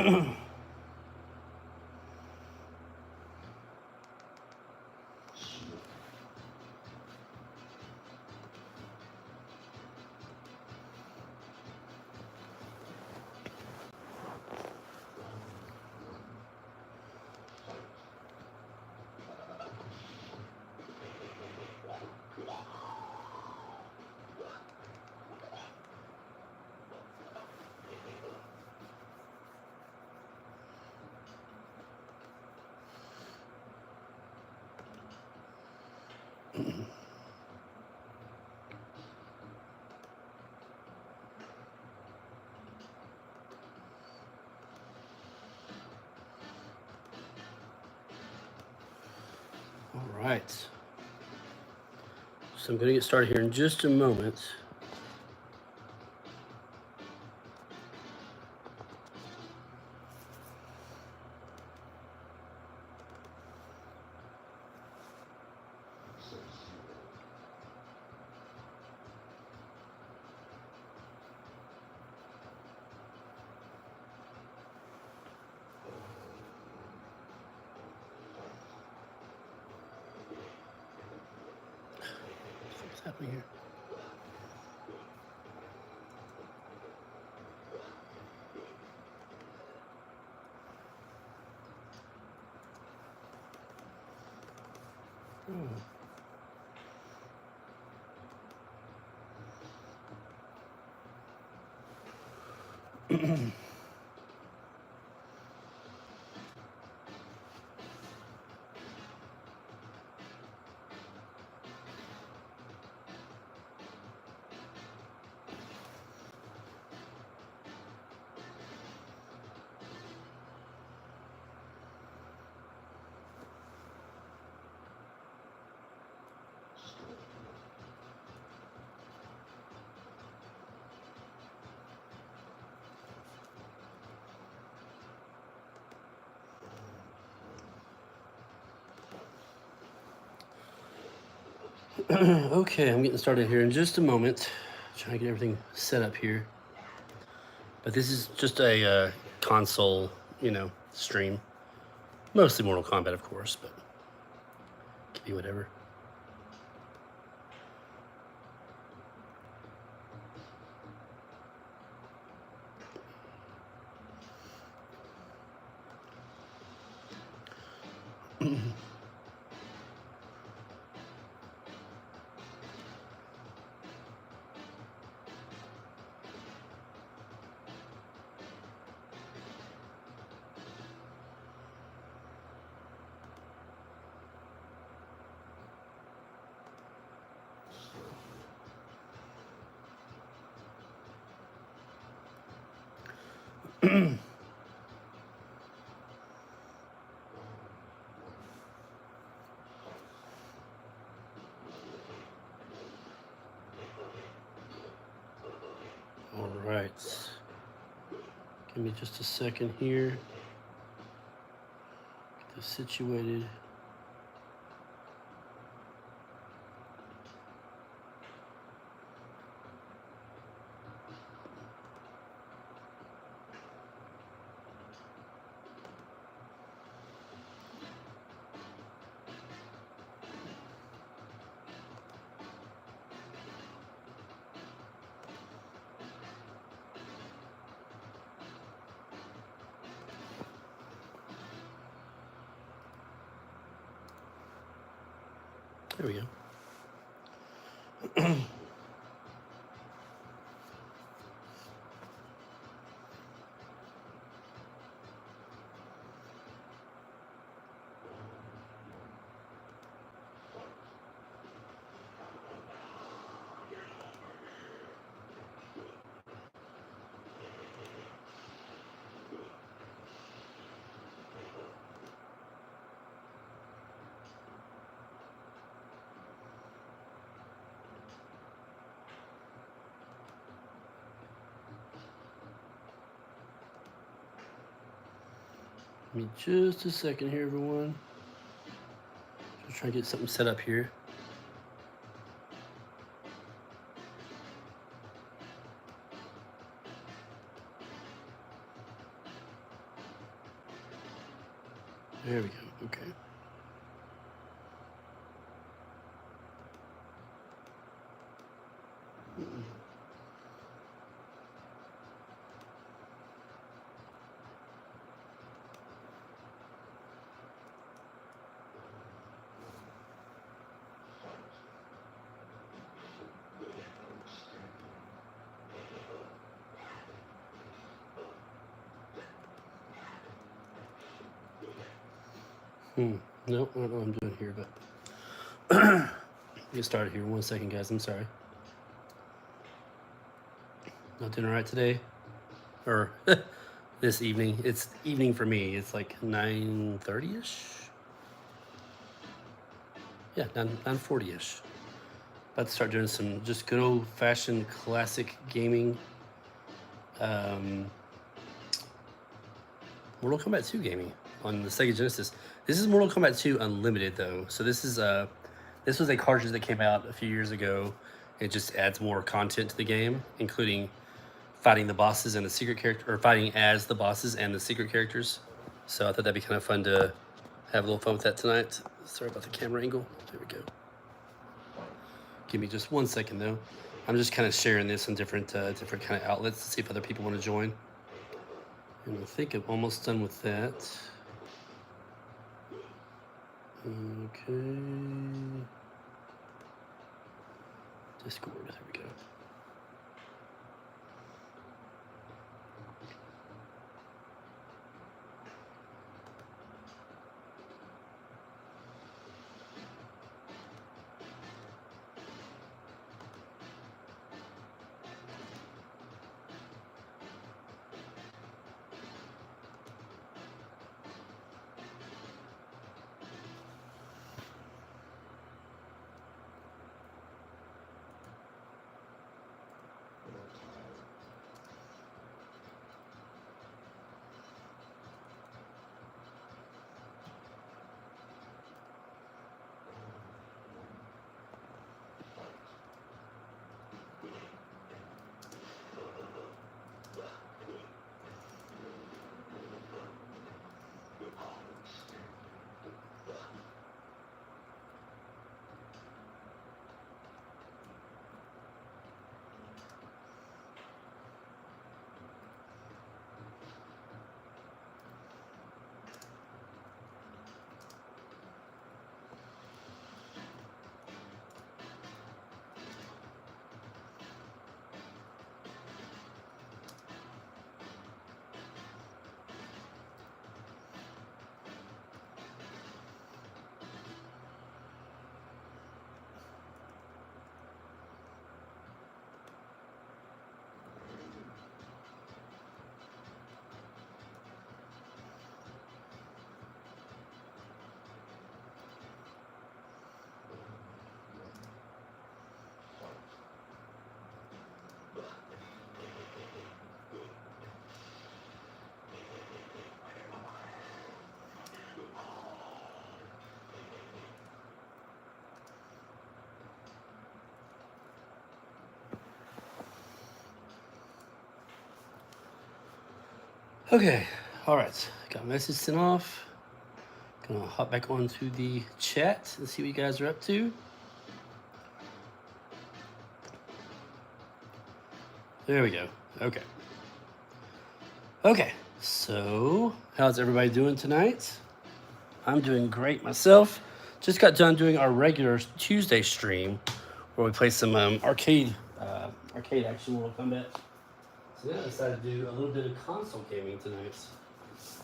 All right. So I'm going to get started here in just a moment. What's happening here? Okay, I'm getting started here in just a moment. Trying to get everything set up here. But this is just a console, stream. Mostly Mortal Kombat, of course, but could be whatever. All right. Give me just a second here. Get this situated. There we go. Give me just a second here, everyone. Just trying to get something set up here. There we go. Okay. Nope, I don't know what I'm doing here, but get started here. 1 second, guys. I'm sorry. Not doing all right today, or this evening. It's evening for me. It's like 9:30ish. Yeah, 9:40ish. About to start doing some just good old fashioned classic gaming. Mortal Kombat 2 gaming on the Sega Genesis. This is Mortal Kombat 2 Unlimited though. So this is this was a cartridge that came out a few years ago. It just adds more content to the game, including fighting the bosses and the secret character, or fighting as the bosses and the secret characters. So I thought that'd be kind of fun to have a little fun with that tonight. Sorry about the camera angle. There we go. Give me just 1 second though. I'm just kind of sharing this on different kind of outlets to see if other people want to join. And I think I'm almost done with that. Okay. Discord, there we go. Okay, all right. Got a message sent off. Gonna hop back onto the chat and see what you guys are up to. There we go. Okay. Okay, so how's everybody doing tonight? I'm doing great myself. Just got done doing our regular Tuesday stream where we play some arcade action Mortal Kombat. So then I decided to do a little bit of console gaming tonight.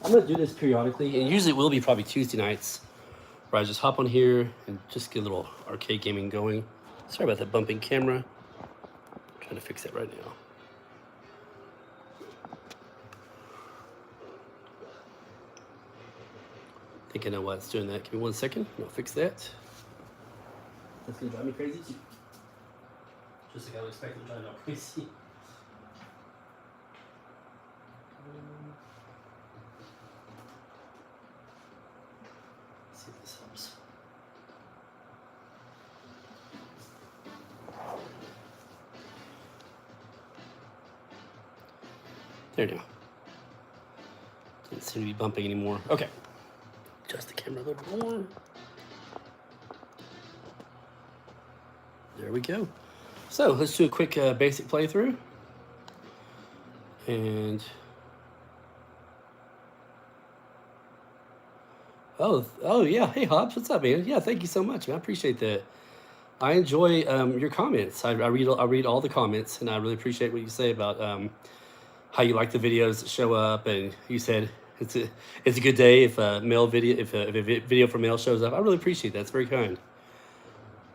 I'm gonna do this periodically, and usually it will be probably Tuesday nights, where I just hop on here and just get a little arcade gaming going. Sorry about that bumping camera. I'm trying to fix it right now. I think I know why it's doing that. Give me 1 second, and I'll fix that. That's gonna drive me crazy too. Just like I would expect it to drive me crazy. Let's see if this helps. There we go. Doesn't seem to be bumping anymore. Okay. Adjust the camera a little bit more. There we go. So let's do a quick basic playthrough. And oh yeah. Hey Hobbs, what's up, man? Yeah, thank you so much, man. I appreciate that. I enjoy your comments. I read all the comments, and I really appreciate what you say about how you like the videos that show up. And you said it's a good day if a video from MEL shows up. I really appreciate that. It's very kind.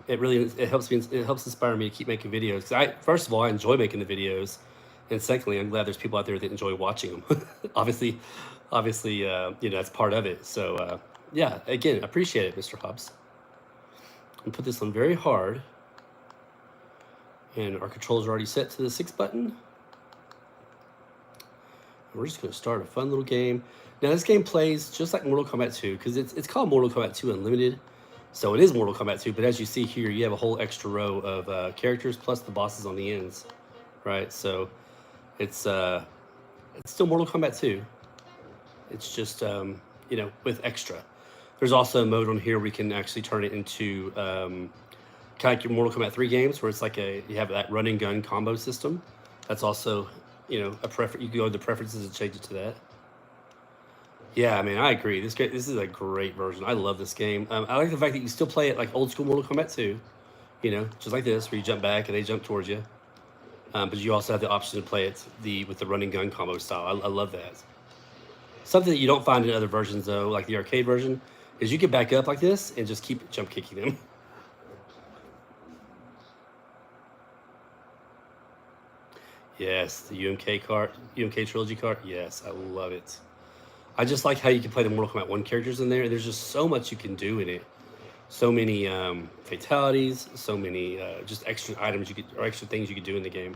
It helps me. It helps inspire me to keep making videos. 'Cause first of all, I enjoy making the videos, and secondly, I'm glad there's people out there that enjoy watching them. obviously, that's part of it. So yeah, again, I appreciate it, Mr. Hobbs. And put this on very hard. And our controls are already set to the 6 button. And we're just going to start a fun little game. Now this game plays just like Mortal Kombat 2 because it's called Mortal Kombat 2 Unlimited. So it is Mortal Kombat 2, but as you see here, you have a whole extra row of characters plus the bosses on the ends, right? So it's still Mortal Kombat 2. It's just with extra. There's also a mode on here where we can actually turn it into kind of like your Mortal Kombat 3 games, where it's like you have that run and gun combo system. That's also, a preference. You can go to the preferences and change it to that. Yeah, I mean, I agree. This is a great version. I love this game. I like the fact that you still play it like old school Mortal Kombat 2, just like this, where you jump back and they jump towards you. But you also have the option to play it with the run and gun combo style. I love that. Something that you don't find in other versions, though, like the arcade version, is you can back up like this and just keep jump kicking them. Yes, the UMK trilogy card. Yes, I love it. I just like how you can play the Mortal Kombat 1 characters in there. There's just so much you can do in it. So many fatalities, so many just extra items or extra things you could do in the game.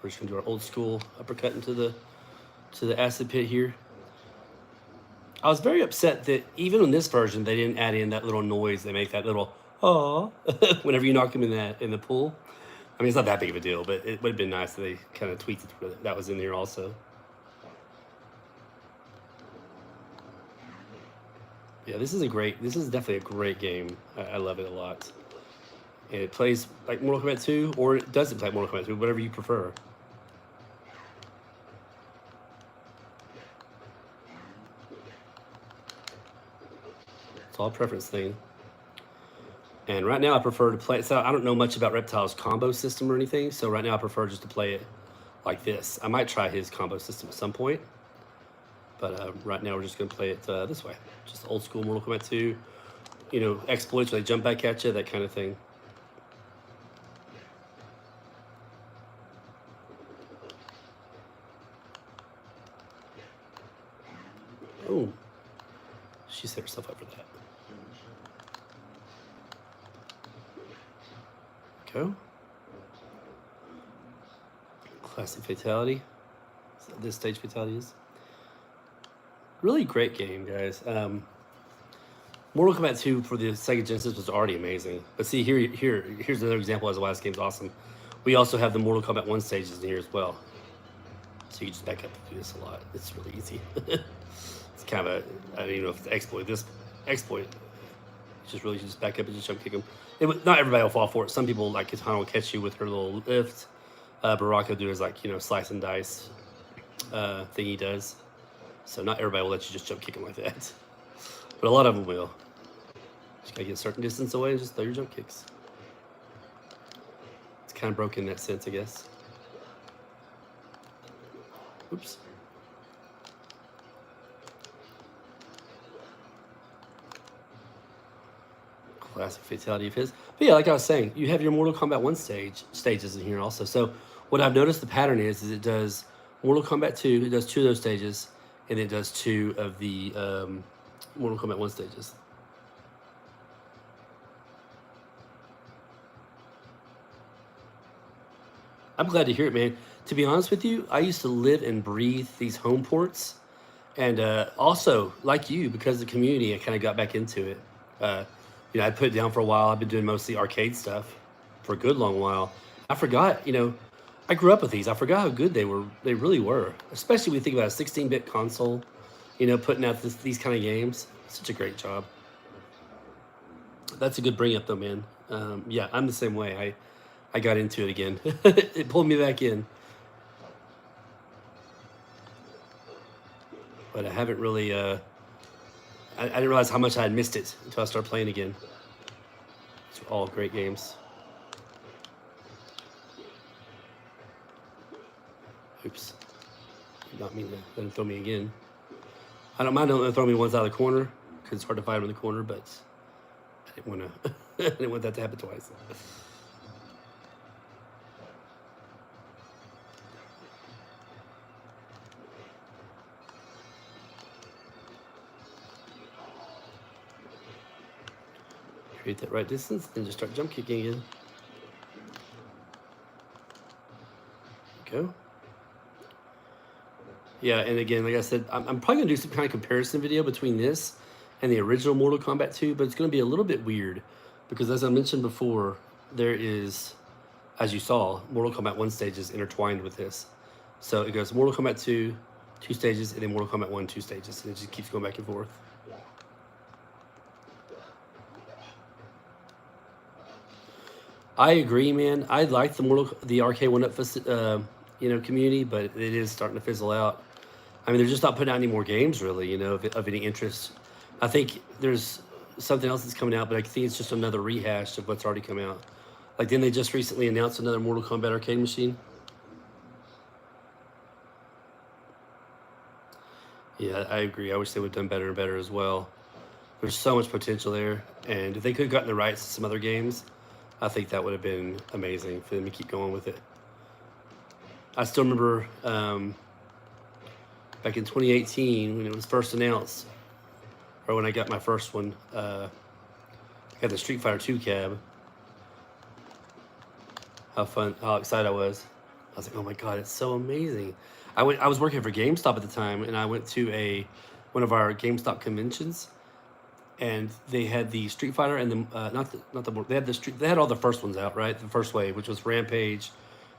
We're just gonna do our old school uppercut into the acid pit here. I was very upset that even in this version they didn't add in that little noise. They make that little "aww" whenever you knock him in the pool. I mean, it's not that big of a deal, but it would have been nice if they kind of tweaked it. That was in there also. Yeah, this is definitely a great game. I love it a lot. And it plays like Mortal Kombat 2, or it doesn't play Mortal Kombat 2, whatever you prefer. It's all a preference thing. And right now I prefer to play, so I don't know much about Reptile's combo system or anything, so right now I prefer just to play it like this. I might try his combo system at some point, but right now we're just going to play it this way. Just old school Mortal Kombat 2, exploits where they jump back at you, that kind of thing. Oh, she set herself up for that. Go. Classic fatality. So this stage fatality is. Really great game, guys. Mortal Kombat 2 for the Sega Genesis was already amazing. But see, here's another example as the last game's awesome. We also have the Mortal Kombat 1 stages in here as well. So you can just back up and do this a lot. It's really easy. It's kind of I don't even know if it's exploit. This exploit. Just really just back up and just jump kick them. Not everybody will fall for it. Some people, like Katana, will catch you with her little lift. Baraka will do his slice and dice thing he does. So not everybody will let you just jump kick him like that. But a lot of them will. Just gotta get a certain distance away and just throw your jump kicks. It's kind of broken in that sense, I guess. Oops. Classic fatality of his. But yeah, like I was saying, you have your Mortal Kombat 1 stages in here also. So what I've noticed the pattern is it does Mortal Kombat 2, it does 2 of those stages, and it does 2 of the Mortal Kombat 1 stages. I'm glad to hear it, man. To be honest with you, I used to live and breathe these home ports. And also, like you, because of the community, I kind of got back into it. I put it down for a while. I've been doing mostly arcade stuff for a good long while. I forgot, I grew up with these. I forgot how good they were. They really were. Especially when you think about a 16-bit console. you know, putting out these kind of games. Such a great job. That's a good bring up though, man. Yeah, I'm the same way. I got into it again. It pulled me back in, but I haven't really. I didn't realize how much I had missed it until I started playing again. It's all great games. Oops, did not mean to let him throw me again. I don't mind letting him throw me ones out of the corner because it's hard to find him in the corner, but I didn't want to. I didn't want that to happen twice. Create that right distance, then just start jump kicking again. Go. Yeah, and again, like I said, I'm probably gonna do some kind of comparison video between this and the original Mortal Kombat 2, but it's gonna be a little bit weird because, as I mentioned before, there is, as you saw, Mortal Kombat 1 stages intertwined with this. So it goes Mortal Kombat 2, 2 stages, and then Mortal Kombat 1, 2 stages, and it just keeps going back and forth. I agree, man. I like the arcade one-up, community, but it is starting to fizzle out. I mean, they're just not putting out any more games, really, you know, of any interest. I think there's something else that's coming out, but I think it's just another rehash of what's already come out. Like, didn't they just recently announce another Mortal Kombat arcade machine? Yeah, I agree. I wish they would have done better and better as well. There's so much potential there, and if they could have gotten the rights to some other games, I think that would have been amazing for them to keep going with it. I still remember back in 2018 when it was first announced, or when I got my first one, I got the Street Fighter 2 cab. How excited I was. I was like, oh my God, it's so amazing. I was working for GameStop at the time, and I went to one of our GameStop conventions, and they had the Street Fighter and they had all the first ones out, right? The first wave, which was Rampage,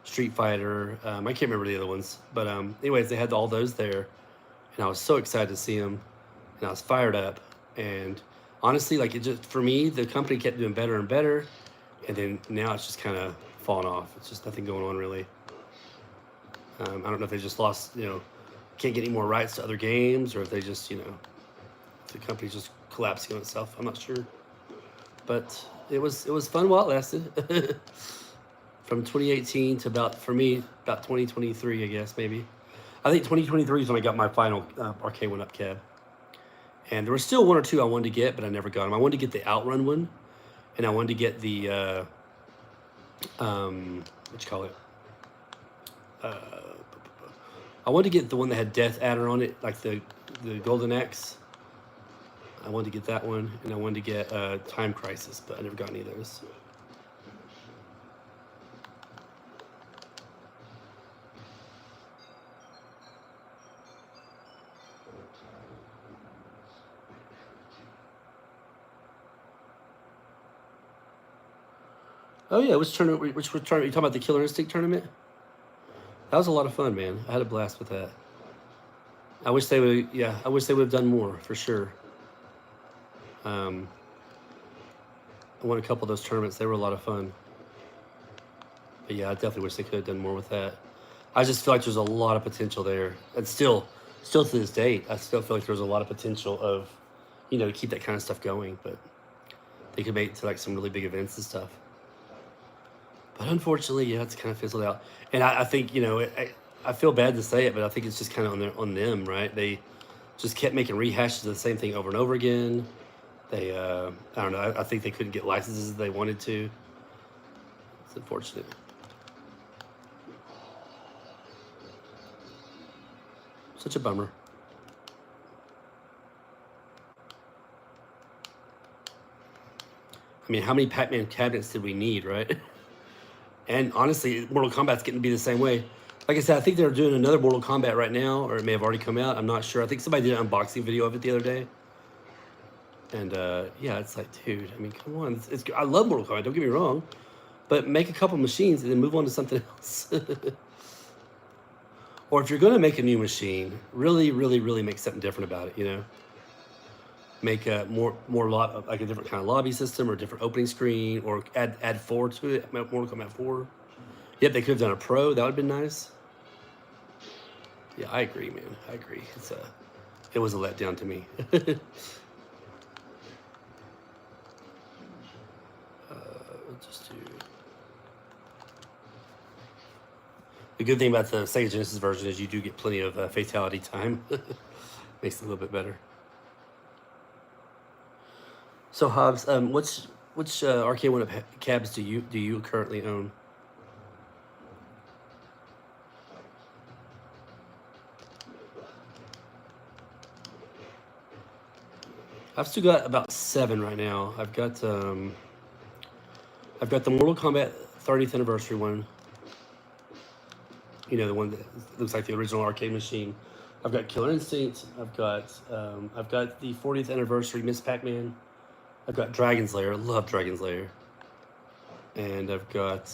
Street Fighter. I can't remember the other ones, but anyways, they had all those there, and I was so excited to see them, and I was fired up. And honestly, like, it just, for me, the company kept doing better and better, and then now it's just kind of fallen off. It's just nothing going on really. I don't know if they just lost, can't get any more rights to other games, or if they just, the company's just collapsing on itself. I'm not sure, but it was fun while it lasted. From 2018 to about 2023, I guess, maybe. I think 2023 is when I got my final arcade one-up cab. And there were still one or two I wanted to get, but I never got them. I wanted to get the Outrun one, and I wanted to get the, I wanted to get the one that had Death Adder on it, like the Golden Axe. I wanted to get that one, and I wanted to get Time Crisis, but I never got any of those. Oh yeah, which tournament? Which tournament? You talking about the Killer Instinct tournament? That was a lot of fun, man. I had a blast with that. I wish they would. Yeah, I wish they would have done more for sure. I won a couple of those tournaments. They were a lot of fun. But yeah, I definitely wish they could have done more with that. I just feel like there's a lot of potential there, and still to this date, I still feel like there's a lot of potential of, to keep that kind of stuff going. But they could make it to like some really big events and stuff. But unfortunately, yeah, it's kind of fizzled out. And I think, I feel bad to say it, but I think it's just kind of on them, right? They just kept making rehashes of the same thing over and over again. They, I don't know, I think they couldn't get licenses they wanted to. It's unfortunate. Such a bummer. I mean, how many Pac-Man cabinets did we need, right? And honestly, Mortal Kombat's getting to be the same way. Like I said, I think they're doing another Mortal Kombat right now, or it may have already come out. I'm not sure. I think somebody did an unboxing video of it the other day. And yeah, it's like, dude, I mean, come on. I love Mortal Kombat, don't get me wrong. But make a couple machines and then move on to something else. Or if you're going to make a new machine, really make something different about it, you know? Make a like a different kind of lobby system or a different opening screen, or add 4 to it, Mortal Kombat 4. Yep, they could have done a pro. That would have been nice. Yeah, I agree, man. I agree. It was a letdown to me. Just do. The good thing about the Sega Genesis version is you do get plenty of fatality time. Makes it a little bit better. So Hobbs, which arcade one of cabs do you currently own? I've still got about 7 right now. I've got the Mortal Kombat 30th anniversary one. You know, the one that looks like the original arcade machine. I've got Killer Instinct. I've got the 40th anniversary Miss Pac-Man. I've got Dragon's Lair. I love Dragon's Lair. And I've got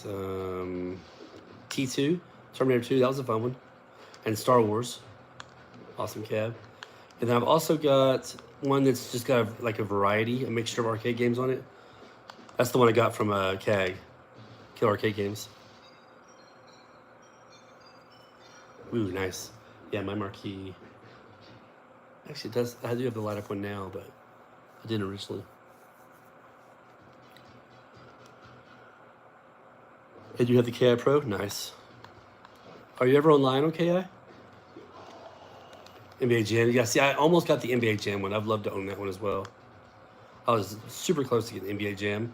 T2, Terminator 2. That was a fun one. And Star Wars. Awesome cab. And then I've also got one that's just got a variety, a mixture of arcade games on it. That's the one I got from CAG, Kill Arcade Games. Ooh, nice. Yeah, my marquee. Actually, it does. I do have the light up one now, but I didn't originally. And you have the KI Pro? Nice. Are you ever online on KI? NBA Jam. Yeah, see, I almost got the NBA Jam one. I'd love to own that one as well. I was super close to getting the NBA Jam.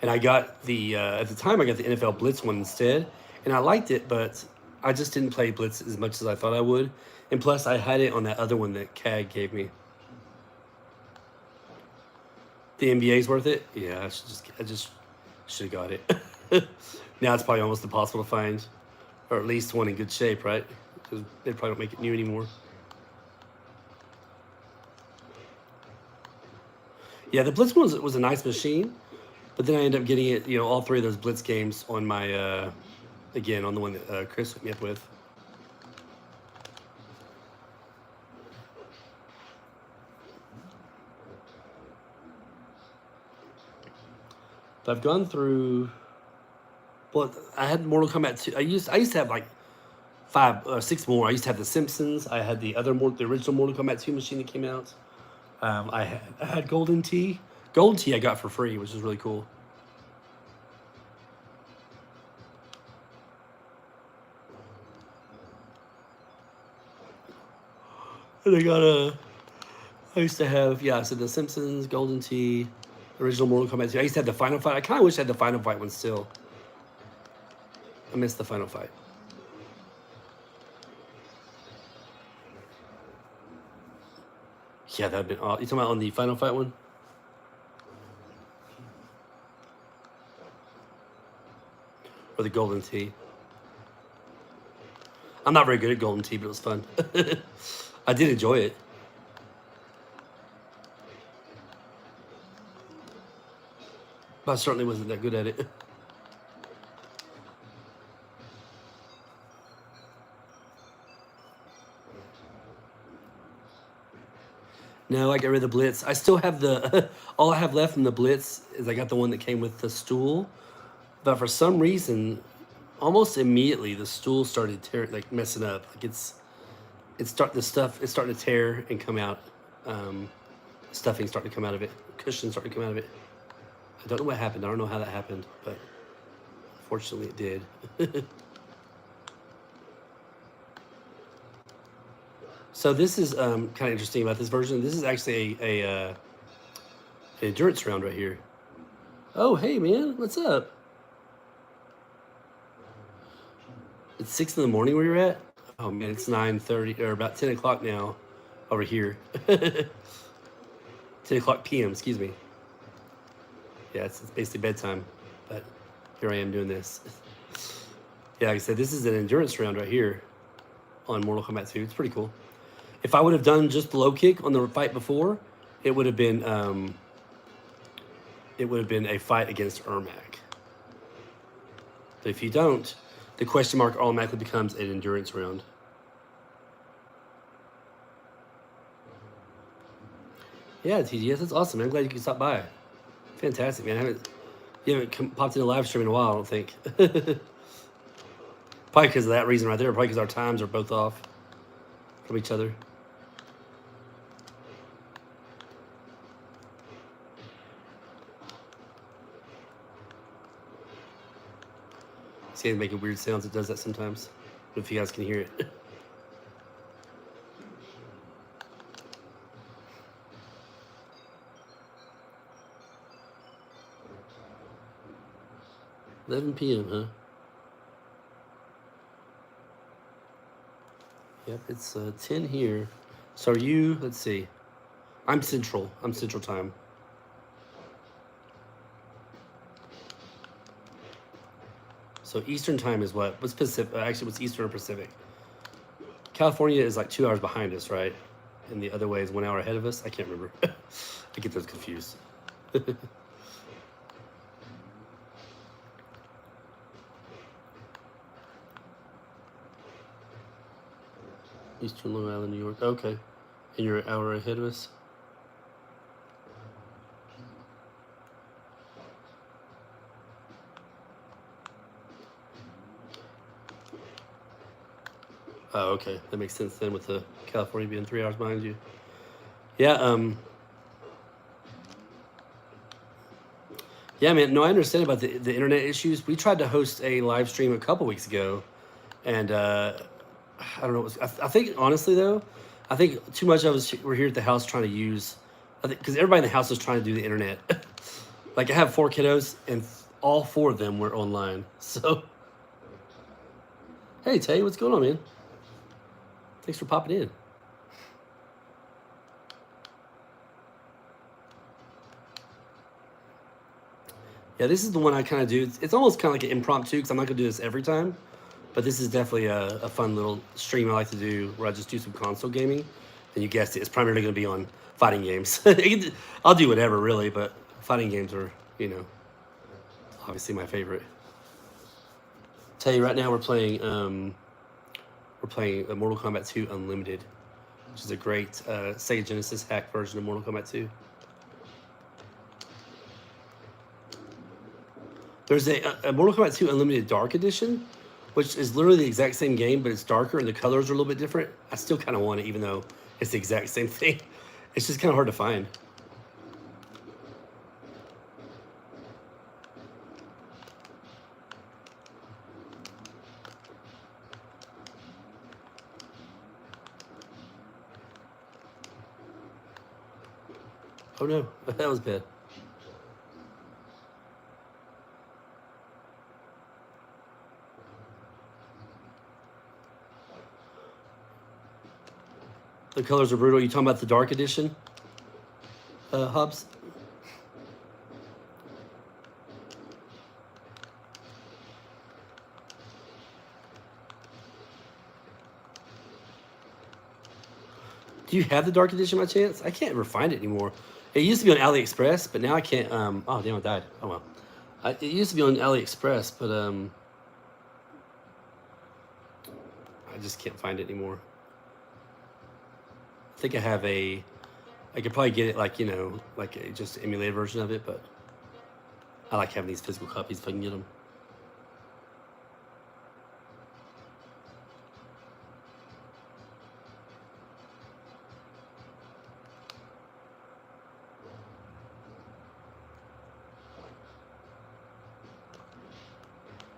And I got the, at the time, I got the NFL Blitz one instead. And I liked it, but I just didn't play Blitz as much as I thought I would. And plus, I had it on that other one that CAG gave me. The NBA's worth it? Yeah, I just should have got it. Now it's probably almost impossible to find. Or at least one in good shape, right? Because they probably don't make it new anymore. Yeah, the Blitz one was a nice machine, but then I ended up getting it, you know, all 3 of those Blitz games on my, again, on the one that Chris hooked me up with. But I've gone through. Well, I had Mortal Kombat 2. I used to have like 5 or 6 more. I used to have The Simpsons. I had the original Mortal Kombat 2 machine that came out. I had Golden Tee. Golden Tee I got for free, which is really cool. And I used to have, yeah, I said The Simpsons, Golden Tee, original Mortal Kombat 2. I used to have the Final Fight. I kind of wish I had the Final Fight one still. I missed the Final Fight. Yeah, that'd been awesome. You talking about on the Final Fight one? Or the Golden Tee? I'm not very good at Golden Tee, but it was fun. I did enjoy it. But I certainly wasn't that good at it. No, I got rid of the Blitz. I still have the, all I have left from the Blitz is I got the one that came with the stool. But for some reason, almost immediately, the stool started messing up. Like it's starting to tear and come out. Stuffing starting to come out of it. Cushion starting to come out of it. I don't know what happened. I don't know how that happened, but fortunately it did. So this is kind of interesting about this version. This is actually an endurance round right here. Oh, hey man, what's up? It's 6 in the morning where you're at? Oh man, it's 9:30 or about 10 o'clock now over here. 10 o'clock p.m., excuse me. Yeah, it's basically bedtime, but here I am doing this. Yeah, like I said, this is an endurance round right here on Mortal Kombat 2. It's pretty cool. If I would have done just the low kick on the fight before, it would have been a fight against Ermac. But if you don't, the question mark automatically becomes an endurance round. Yeah, TGS, that's awesome, man. I'm glad you could stop by. Fantastic, man. You haven't popped in a live stream in a while, I don't think. Probably because of that reason right there. Probably because our times are both off from each other. See it making weird sounds. It does that sometimes. If you guys can hear it. 11 p.m., huh? Yep, it's 10 here. So are you, let's see. I'm Central. I'm Central Time. So Eastern Time is what? What's Pacific? Actually, what's Eastern or Pacific? California is like 2 hours behind us, right? And the other way is 1 hour ahead of us. I can't remember. I get those confused. Eastern Long Island, New York. Okay. And you're an hour ahead of us? Oh, okay. That makes sense then with the California being 3 hours behind you. Yeah, yeah, man. No, I understand about the internet issues. We tried to host a live stream a couple weeks ago, and I don't know. I think honestly though, I think too much of us were here at the house trying to use. I think because everybody in the house was trying to do the internet. Like I have 4 kiddos, and all 4 of them were online. So, hey Tay, what's going on, man? Thanks for popping in. Yeah, this is the one I kind of do. It's almost kind of like an impromptu because I'm not gonna do this every time, but this is definitely a fun little stream I like to do where I just do some console gaming. And you guessed it, it's primarily gonna be on fighting games. I'll do whatever really, but fighting games are, obviously my favorite. Tell you right now, we're playing Mortal Kombat 2 Unlimited, which is a great Sega Genesis hack version of Mortal Kombat 2. There's a Mortal Kombat 2 Unlimited Dark Edition, which is literally the exact same game, but it's darker and the colors are a little bit different. I still kind of want it, even though it's the exact same thing. It's just kind of hard to find. Oh no, that was bad. The colors are brutal. You talking about the dark edition, Hubs? Do you have the dark edition by chance? I can't ever find it anymore. It used to be on AliExpress, but now I can't. Oh damn, it died. Oh well. It used to be on AliExpress, but I just can't find it anymore. I think I have I could probably get it like just an emulated version of it, but I like having these physical copies if I can get them.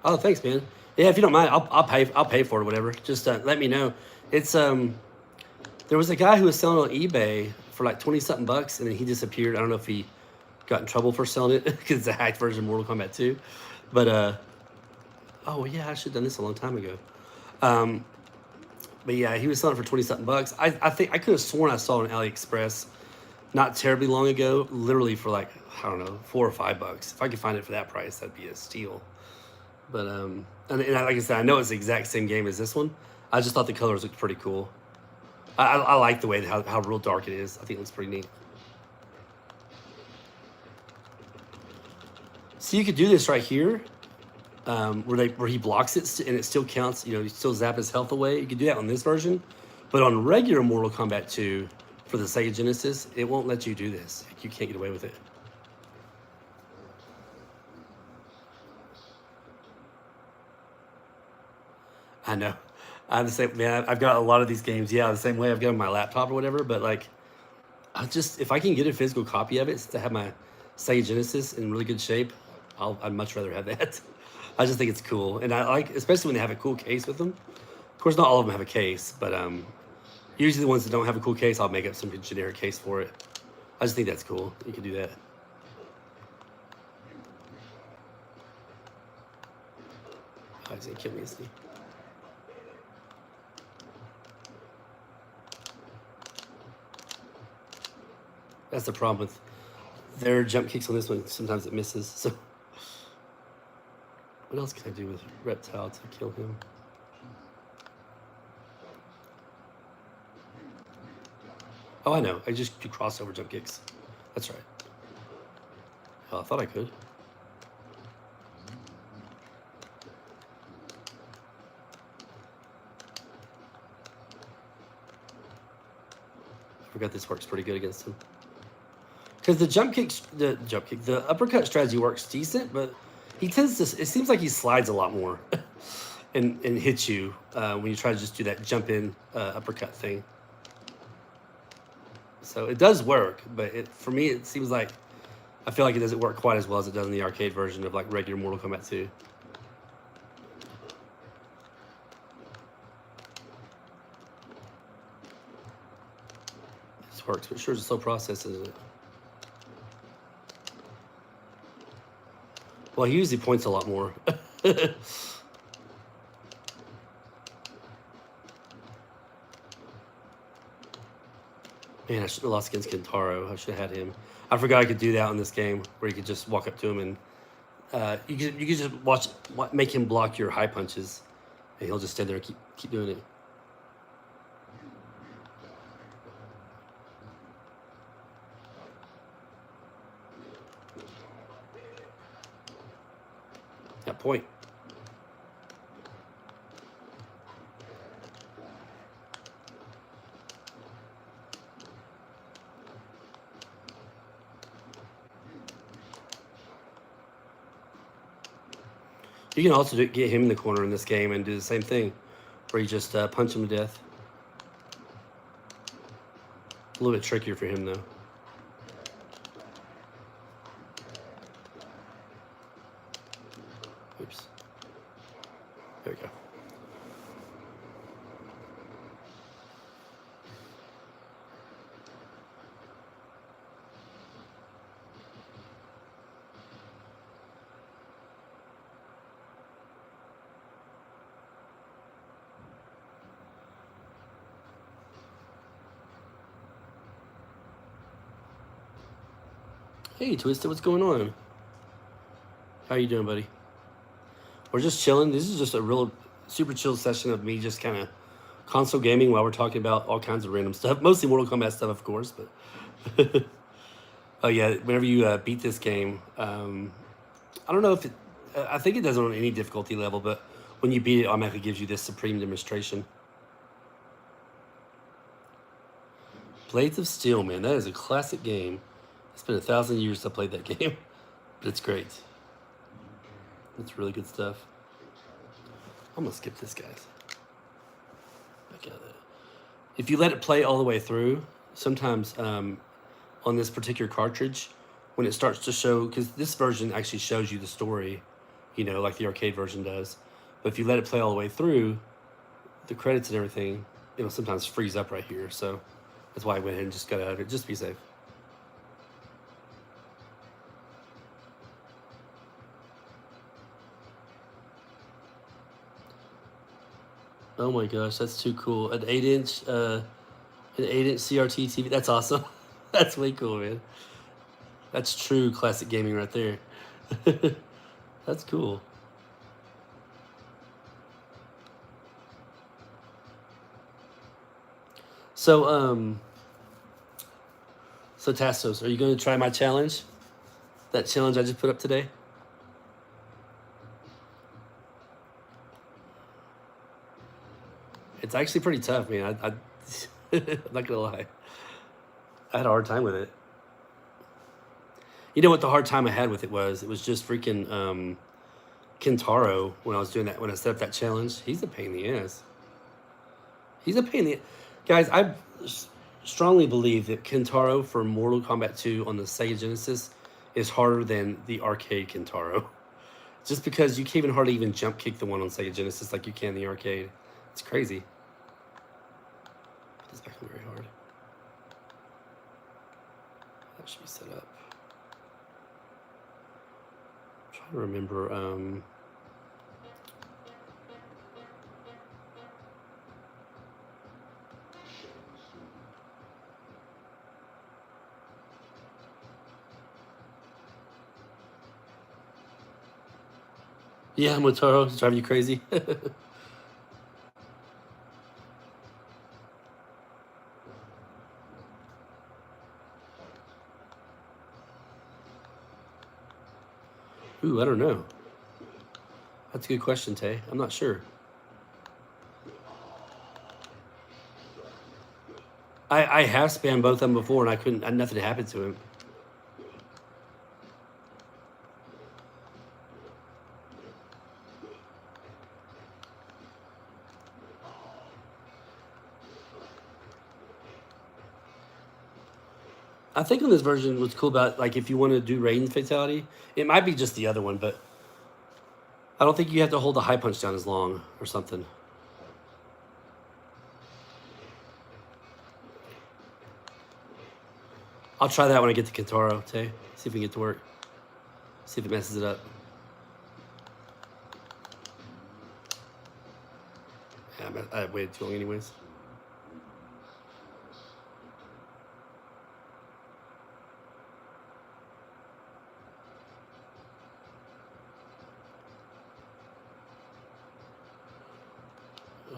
Oh, thanks, man. Yeah, if you don't mind, I'll pay for it or whatever. Just let me know. It's there was a guy who was selling on eBay for like 20 something bucks, and then he disappeared. I don't know if he got in trouble for selling it because it's a hacked version of Mortal Kombat 2. But oh yeah, I should have done this a long time ago. But yeah, he was selling it for 20 something bucks. I think I could have sworn I saw it on AliExpress not terribly long ago, literally for like, I don't know, $4 or $5. If I could find it for that price, that'd be a steal. But and like I said, I know it's the exact same game as this one. I just thought the colors looked pretty cool. I like the way how real dark it is. I think it looks pretty neat. So you could do this right here, where he blocks it and it still counts. You still zap his health away. You could do that on this version, but on regular Mortal Kombat 2, for the Sega Genesis, it won't let you do this. Like, you can't get away with it. I know. I'm the same, man. I've got a lot of these games, yeah, the same way I've got on my laptop or whatever. But like, if I can get a physical copy of it to have my Sega Genesis in really good shape, I'd much rather have that. I just think it's cool, and I like, especially when they have a cool case with them. Of course, not all of them have a case, but usually the ones that don't have a cool case, I'll make up some generic case for it. I just think that's cool. You can do that. Oh, he's gonna kill me, isn't he? That's the problem with their jump kicks on this one. Sometimes it misses. So, what else can I do with Reptile to kill him? Oh, I know. I just do crossover jump kicks. That's right. Oh, I thought I could. I forgot this works pretty good against him. Because the uppercut strategy works decent, but he tends to, it seems like he slides a lot more and hits you when you try to just do that jump in uppercut thing. So it does work, but for me, it seems like, I feel like it doesn't work quite as well as it does in the arcade version of like regular Mortal Kombat 2. This works, but sure it's a slow process, isn't it? Well, he usually points a lot more. Man, I should have lost against Kentaro. I should have had him. I forgot I could do that on this game, where you could just walk up to him and you could just make him block your high punches, and he'll just stand there and keep doing it. That point. You can also get him in the corner in this game and do the same thing, where you just punch him to death. A little bit trickier for him, though. Oops. There we go. Hey, Twisted, what's going on? How you doing, buddy? We're just chilling. This is just a real super chill session of me just kind of console gaming while we're talking about all kinds of random stuff. Mostly Mortal Kombat stuff, of course, but... Oh, yeah, whenever you beat this game, I don't know if it... I think it doesn't on any difficulty level, but when you beat it, it automatically gives you this Supreme Demonstration. Blades of Steel, man, that is a classic game. It's been 1,000 years since I played that game, but it's great. It's really good stuff. I'm gonna skip this, guys. Back out of that. If you let it play all the way through, sometimes on this particular cartridge, when it starts to show, because this version actually shows you the story, you know, like the arcade version does. But if you let it play all the way through, the credits and everything, it'll sometimes freeze up right here. So that's why I went ahead and just got out of it, just to be safe. Oh my gosh, that's too cool. An 8-inch CRT TV. That's awesome. That's way cool, man. That's true classic gaming right there. That's cool. So Tassos, are you going to try my challenge? That challenge I just put up today? It's actually pretty tough, man. I'm not gonna lie. I had a hard time with it. You know what the hard time I had with it was? It was just freaking Kentaro when I was doing that, when I set up that challenge. He's a pain in the ass. He's a pain in the guys. I strongly believe that Kentaro for Mortal Kombat 2 on the Sega Genesis is harder than the arcade Kentaro. Just because you can't even hardly even jump kick the one on Sega Genesis like you can in the arcade. It's crazy. It's actually very hard. That should be set up. I'm trying to remember. Yeah, Motaro, it's driving you crazy. Ooh, I don't know. That's a good question, Tay. I'm not sure. I have spammed both of them before, and nothing happened to him. I think on this version, what's cool about, like, if you want to do Raiden's fatality, it might be just the other one, but I don't think you have to hold the high punch down as long or something. I'll try that when I get to Kentaro, Tay. See if we can get to work. See if it messes it up. Yeah, I waited too long anyways.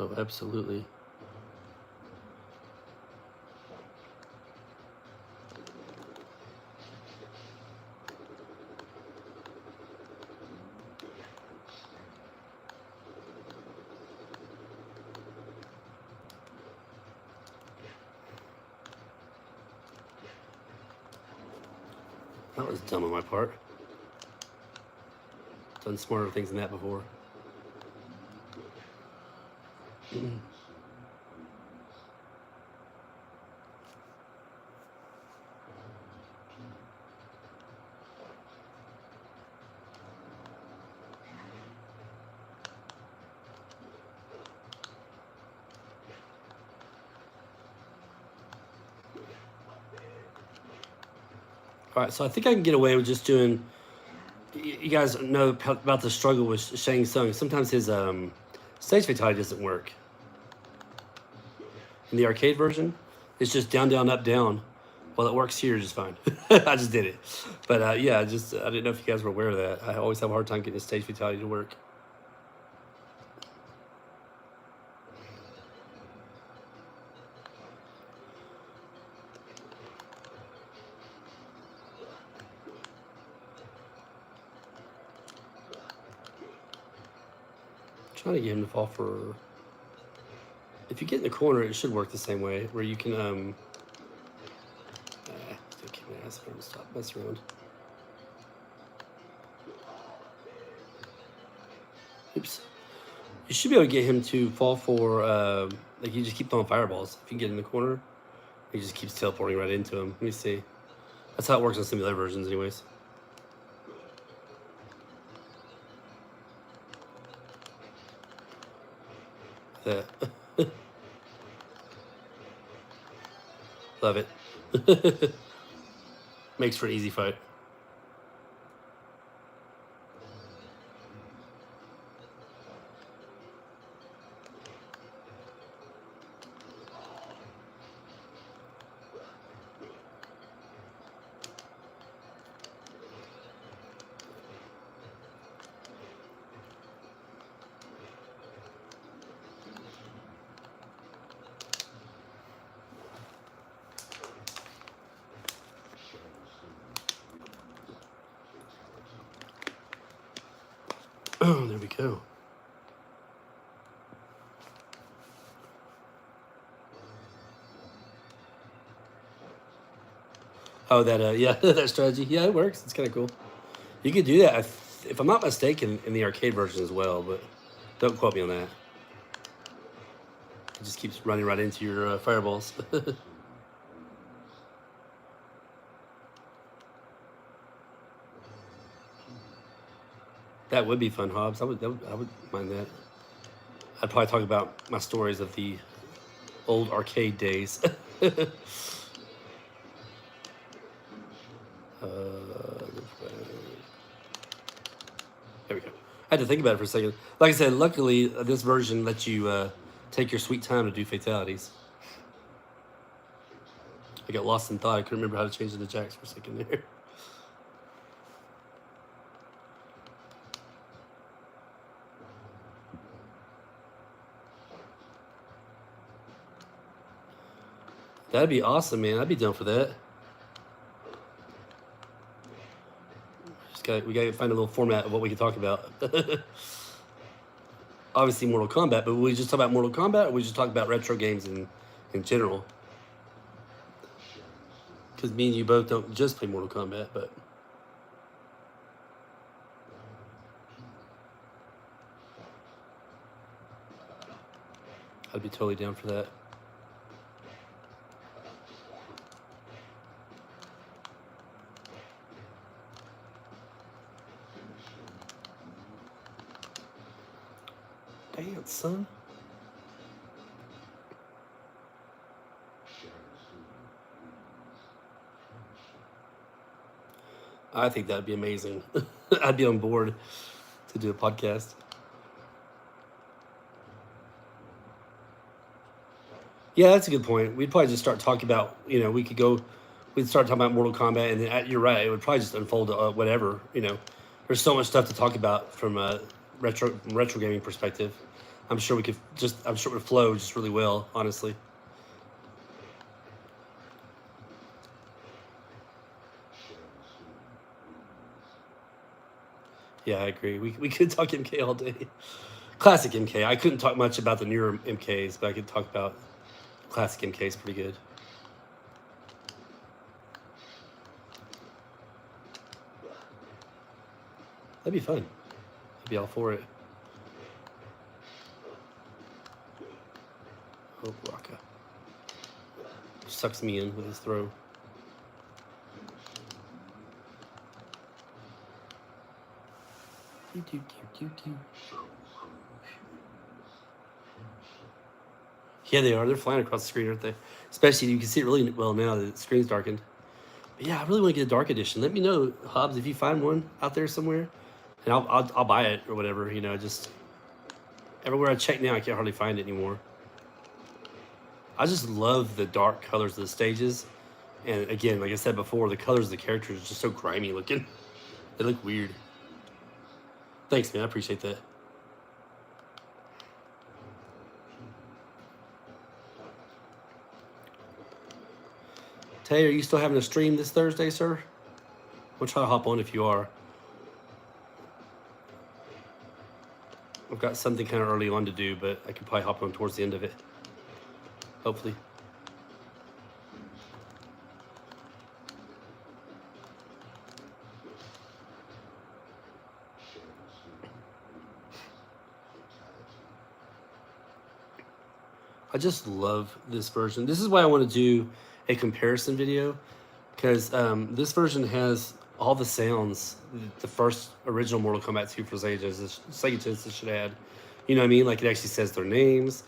Oh, absolutely. That was dumb on my part. Done smarter things than that before. All right, so I think I can get away with just doing. You guys know about the struggle with Shang Tsung. Sometimes his stage fatality doesn't work. In the arcade version, it's just down, down, up, down. Well, it works here just fine. I just did it. But yeah, I didn't know if you guys were aware of that. I always have a hard time getting a stage fatality to work. Trying to get him to fall for. If you get in the corner, it should work the same way, where you can still kick my ass if I don't stop messing around. Oops. You should be able to get him to fall for like you just keep throwing fireballs. If you get in the corner, he just keeps teleporting right into him. Let me see. That's how it works on some of the other versions, anyways. That. Love it. Makes for an easy fight. Oh, there we go. Oh, that yeah, that strategy. Yeah, it works. It's kind of cool. You could do that if I'm not mistaken in the arcade version as well, but don't quote me on that. It just keeps running right into your fireballs. That would be fun, Hobbs. I would mind that. I'd probably talk about my stories of the old arcade days. There we go. I had to think about it for a second. Like I said, luckily this version lets you take your sweet time to do fatalities. I got lost in thought. I couldn't remember how to change the jacks for a second there. That'd be awesome, man. I'd be down for that. We gotta find a little format of what we can talk about. Obviously, Mortal Kombat, but we just talk about Mortal Kombat, or we just talk about retro games in general. Because me and you both don't just play Mortal Kombat, but I'd be totally down for that. Dance, son. I think that'd be amazing. I'd be on board to do a podcast. Yeah, that's a good point. We'd probably just start talking about, we'd start talking about Mortal Kombat, and then you're right, it would probably just unfold to whatever, There's so much stuff to talk about from a retro gaming perspective. I'm sure it would flow just really well, honestly. Yeah, I agree. We could talk MK all day. Classic MK. I couldn't talk much about the newer MKs, but I could talk about classic MKs pretty good. That'd be fun. I'd be all for it. Oh, Raka. Sucks me in with his throw. Yeah, they are. They're flying across the screen, aren't they? Especially, you can see it really well now that the screen's darkened. But yeah, I really want to get a dark edition. Let me know, Hobbs, if you find one out there somewhere, and I'll buy it or whatever. Just everywhere I check now, I can't hardly find it anymore. I just love the dark colors of the stages, and again, like I said before, the colors of the characters are just so grimy looking. They look weird. Thanks, man. I appreciate that. Tay, are you still having a stream this Thursday, sir? We'll try to hop on if you are. I've got something kind of early on to do, but I could probably hop on towards the end of it. Hopefully. I just love this version. This is why I want to do a comparison video, because this version has all the sounds the first original Mortal Kombat 2 for Sega Genesis should add. You know what I mean? Like, it actually says their names.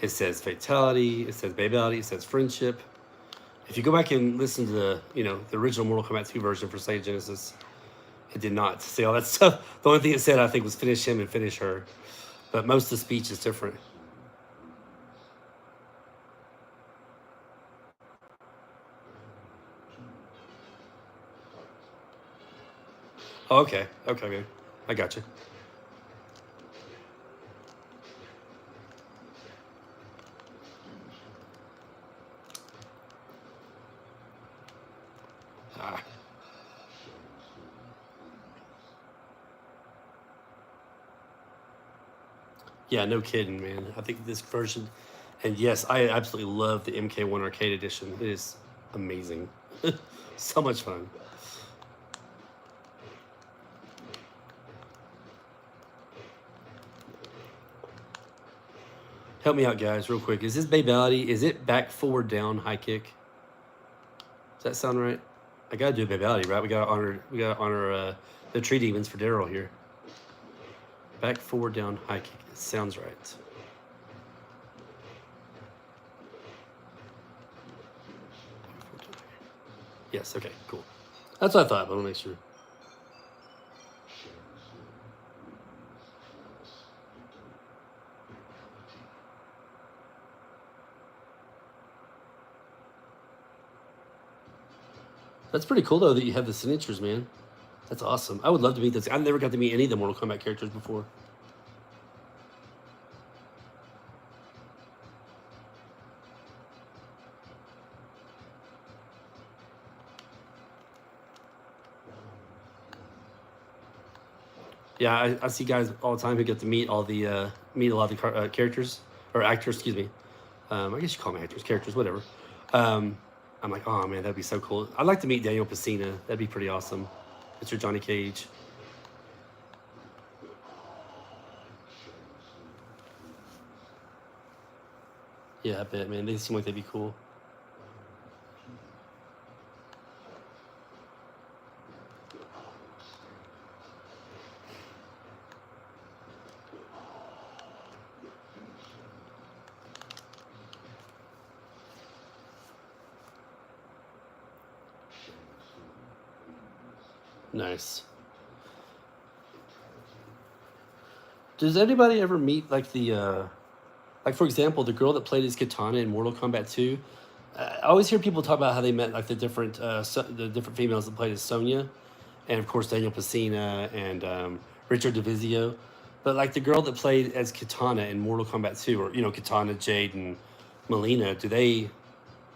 It says fatality. It says babality. It says friendship. If you go back and listen to the original Mortal Kombat 2 version for Sega Genesis, it did not say all that stuff. The only thing it said, I think, was finish him and finish her. But most of the speech is different. Oh, okay. Okay, man. I got you. Ah. Yeah, no kidding, man. I think this version, and yes, I absolutely love the MK1 Arcade Edition. It is amazing. So much fun. Help me out, guys, real quick. Is this Babality? Is it back, forward, down, high kick? Does that sound right? I gotta do a Babality, right? We gotta honor the tree demons for Daryl here. Back, forward, down, high kick. It sounds right. Yes, okay, cool. That's what I thought, but I'll make sure. That's pretty cool, though, that you have the signatures, man. That's awesome. I would love to meet this. I've never got to meet any of the Mortal Kombat characters before. Yeah, I see guys all the time who get to meet meet a lot of the characters or actors. Excuse me. I guess you call them actors, characters, whatever. I'm like, oh man, that'd be so cool. I'd like to meet Daniel Pacina. That'd be pretty awesome. Mr. Johnny Cage. Yeah, I bet, man. They seem like they'd be cool. Nice. Does anybody ever meet like like for example, the girl that played as Katana in Mortal Kombat 2? I always hear people talk about how they met like the different females that played as Sonya, and of course Daniel Pacina and Richard DeVizio. But like the girl that played as Katana in Mortal Kombat 2, or Katana, Jade, and Melina, does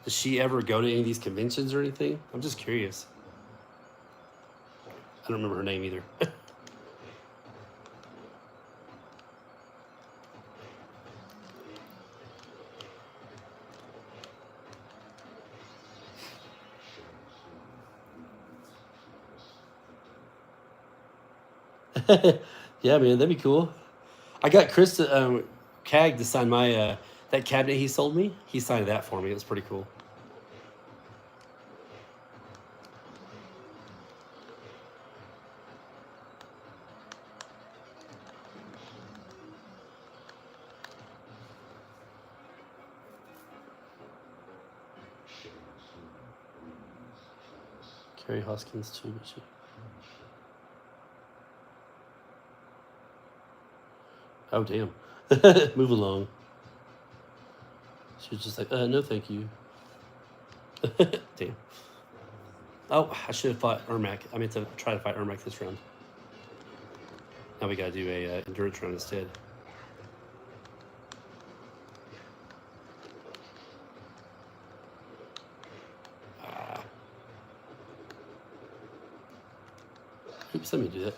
she ever go to any of these conventions or anything? I'm just curious. I don't remember her name either. Yeah, man, that'd be cool. I got Chris Cag to sign my that cabinet he sold me. He signed that for me. It was pretty cool. Carrie Hoskins too, but she. Oh damn! Move along. She was just like, no, thank you. Damn. Oh, I should have fought Ermac. I meant to try to fight Ermac this round. Now we gotta do a endurance round instead. Oops, let me do that.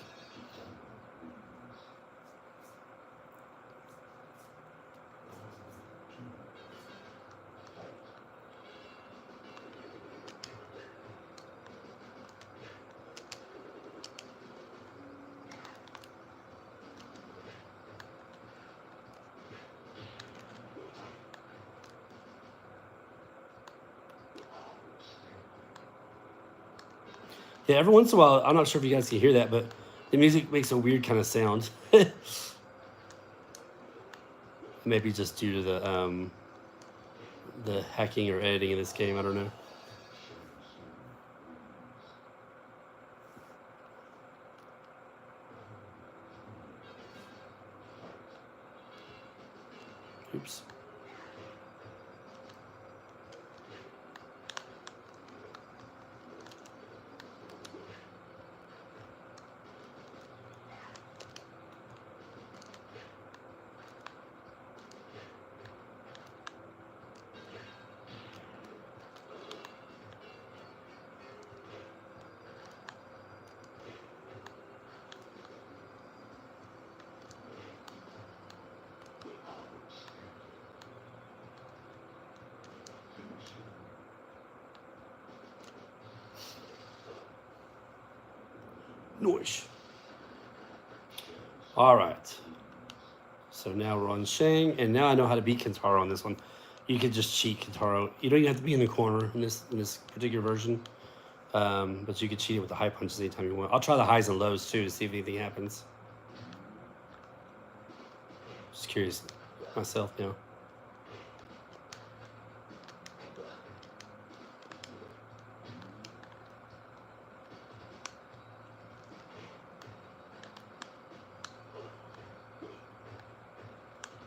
Yeah, every once in a while, I'm not sure if you guys can hear that, but the music makes a weird kind of sound. Maybe just due to the hacking or editing in this game. I don't know. Oops. Noise. All right. So now we're on Shang, and now I know how to beat Kentaro on this one. You could just cheat Kentaro. You don't even have to be in the corner in this particular version, but you could cheat it with the high punches anytime you want. I'll try the highs and lows too to see if anything happens. Just curious myself now.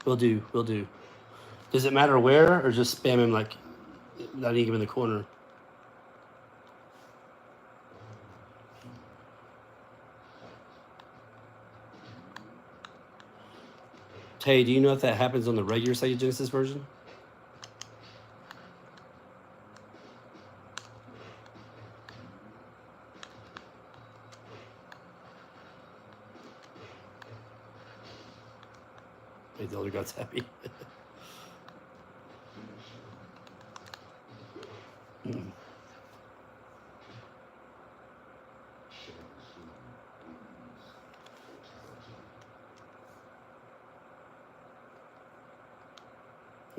Will do, will do. Does it matter where, or just spam him like not even in the corner? Tay, do you know if that happens on the regular Sega Genesis version? Made the older gods happy.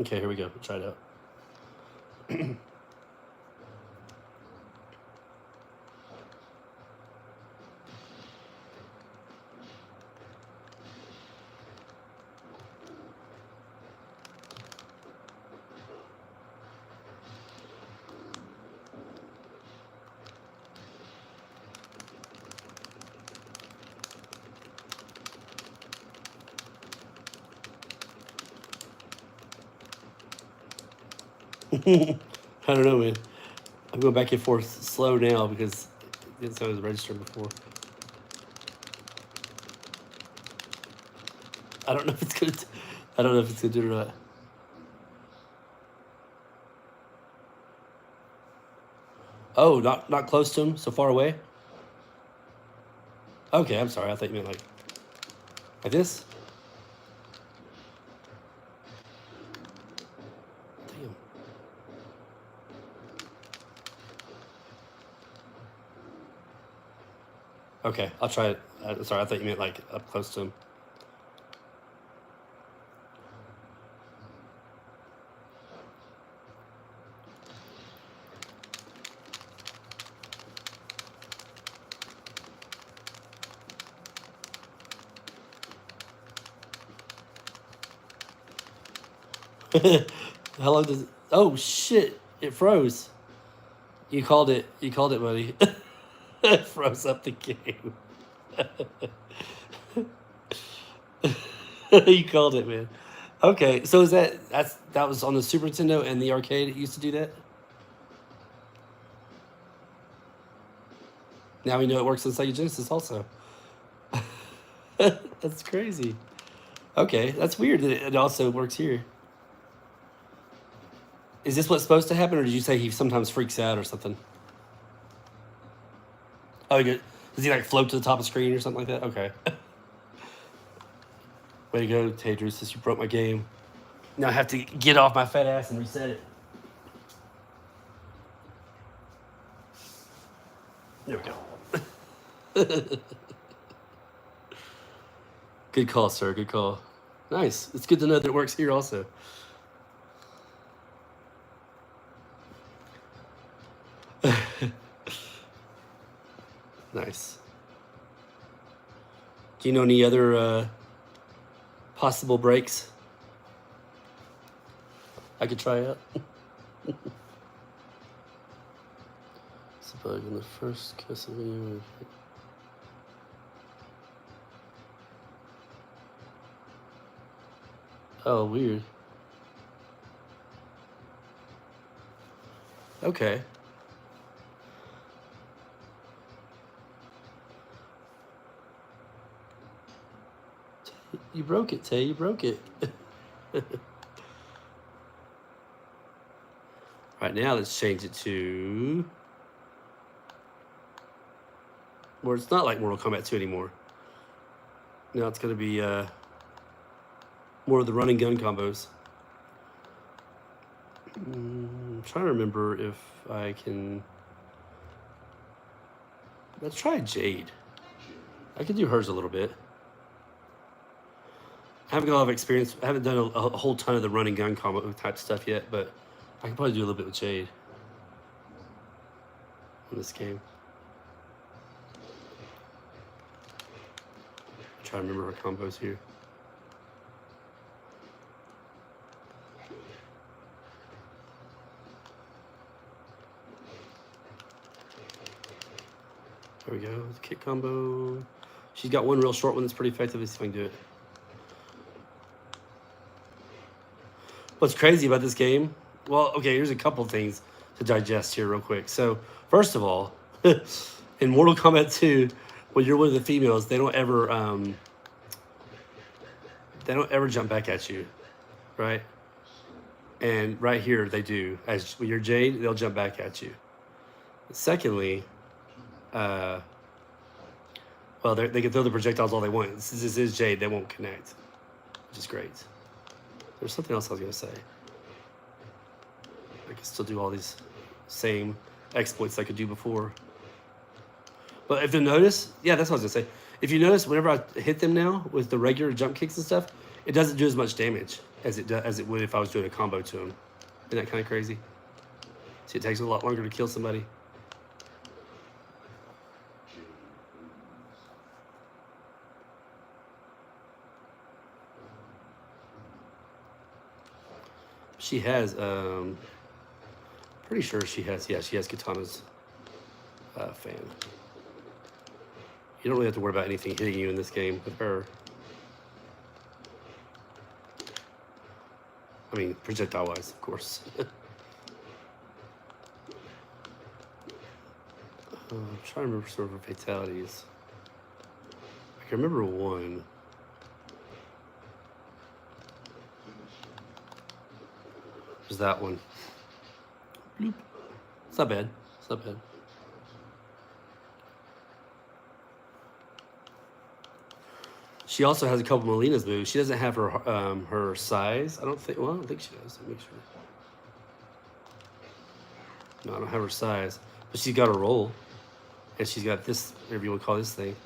Okay, here we go. Try it out. I don't know, man. I'm going back and forth slow now because that's how it was registered before. I don't know if it's gonna. I don't know if it's gonna do it or not. Oh, not close to him, so far away. Okay, I'm sorry. I thought you meant like this. Damn. Okay, I'll try it. Sorry, I thought you meant like up close to him. How long does it? Oh shit! It froze. You called it. You called it, buddy. It froze up the game. You called it, man. Okay, so is that was on the Super Nintendo and the arcade? It used to do that. Now we know it works on Sega Genesis also. That's crazy. Okay, that's weird that it also works here. Is this what's supposed to happen, or did you say he sometimes freaks out or something? Oh, good. Does he like float to the top of the screen or something like that? Okay. Way to go, Tadru, since you broke my game. Now I have to get off my fat ass and reset it. There we go. Good call, sir. Good call. Nice. It's good to know that it works here also. Nice. Do you know any other possible breaks I could try out? It's a bug in the first Castlevania. Oh, weird. Okay. You broke it, Tay. You broke it. Right now, let's change it to where it's not like Mortal Kombat 2 anymore. Now it's going to be more of the running gun combos. I'm trying to remember if I can. Let's try Jade. I could do hers a little bit. I haven't got a lot of experience. I haven't done a whole ton of the running gun combo type stuff yet, but I can probably do a little bit with Jade in this game. Try to remember her combos here. There we go. The kick combo. She's got one real short one that's pretty effective. Let's see if I can do it. What's crazy about this game? Well, okay, here's a couple things to digest here real quick. So, first of all, in Mortal Kombat 2, when you're one of the females, they don't ever jump back at you, right? And right here they do. As when you're Jade, they'll jump back at you. Secondly, well, they can throw the projectiles all they want. Since this is Jade, they won't connect, which is great. There's something else I was gonna say. I can still do all these same exploits I could do before. But if you notice, yeah, that's what I was gonna say. If you notice, whenever I hit them now with the regular jump kicks and stuff, it doesn't do as much damage as it would if I was doing a combo to them. Isn't that kind of crazy? See, it takes a lot longer to kill somebody. She has, pretty sure she has, yeah, she has Katana's fan. You don't really have to worry about anything hitting you in this game with her. I mean, projectile-wise, of course. I'm trying to remember sort of her fatalities. I can remember one. There's that one. Bloop. It's not bad. It's not bad. She also has a couple Melina's moves. She doesn't have her size. I don't think. Well, I don't think she does. Let me make sure. No, I don't have her size. But she's got a roll, and she's got this, whatever you want to call this thing.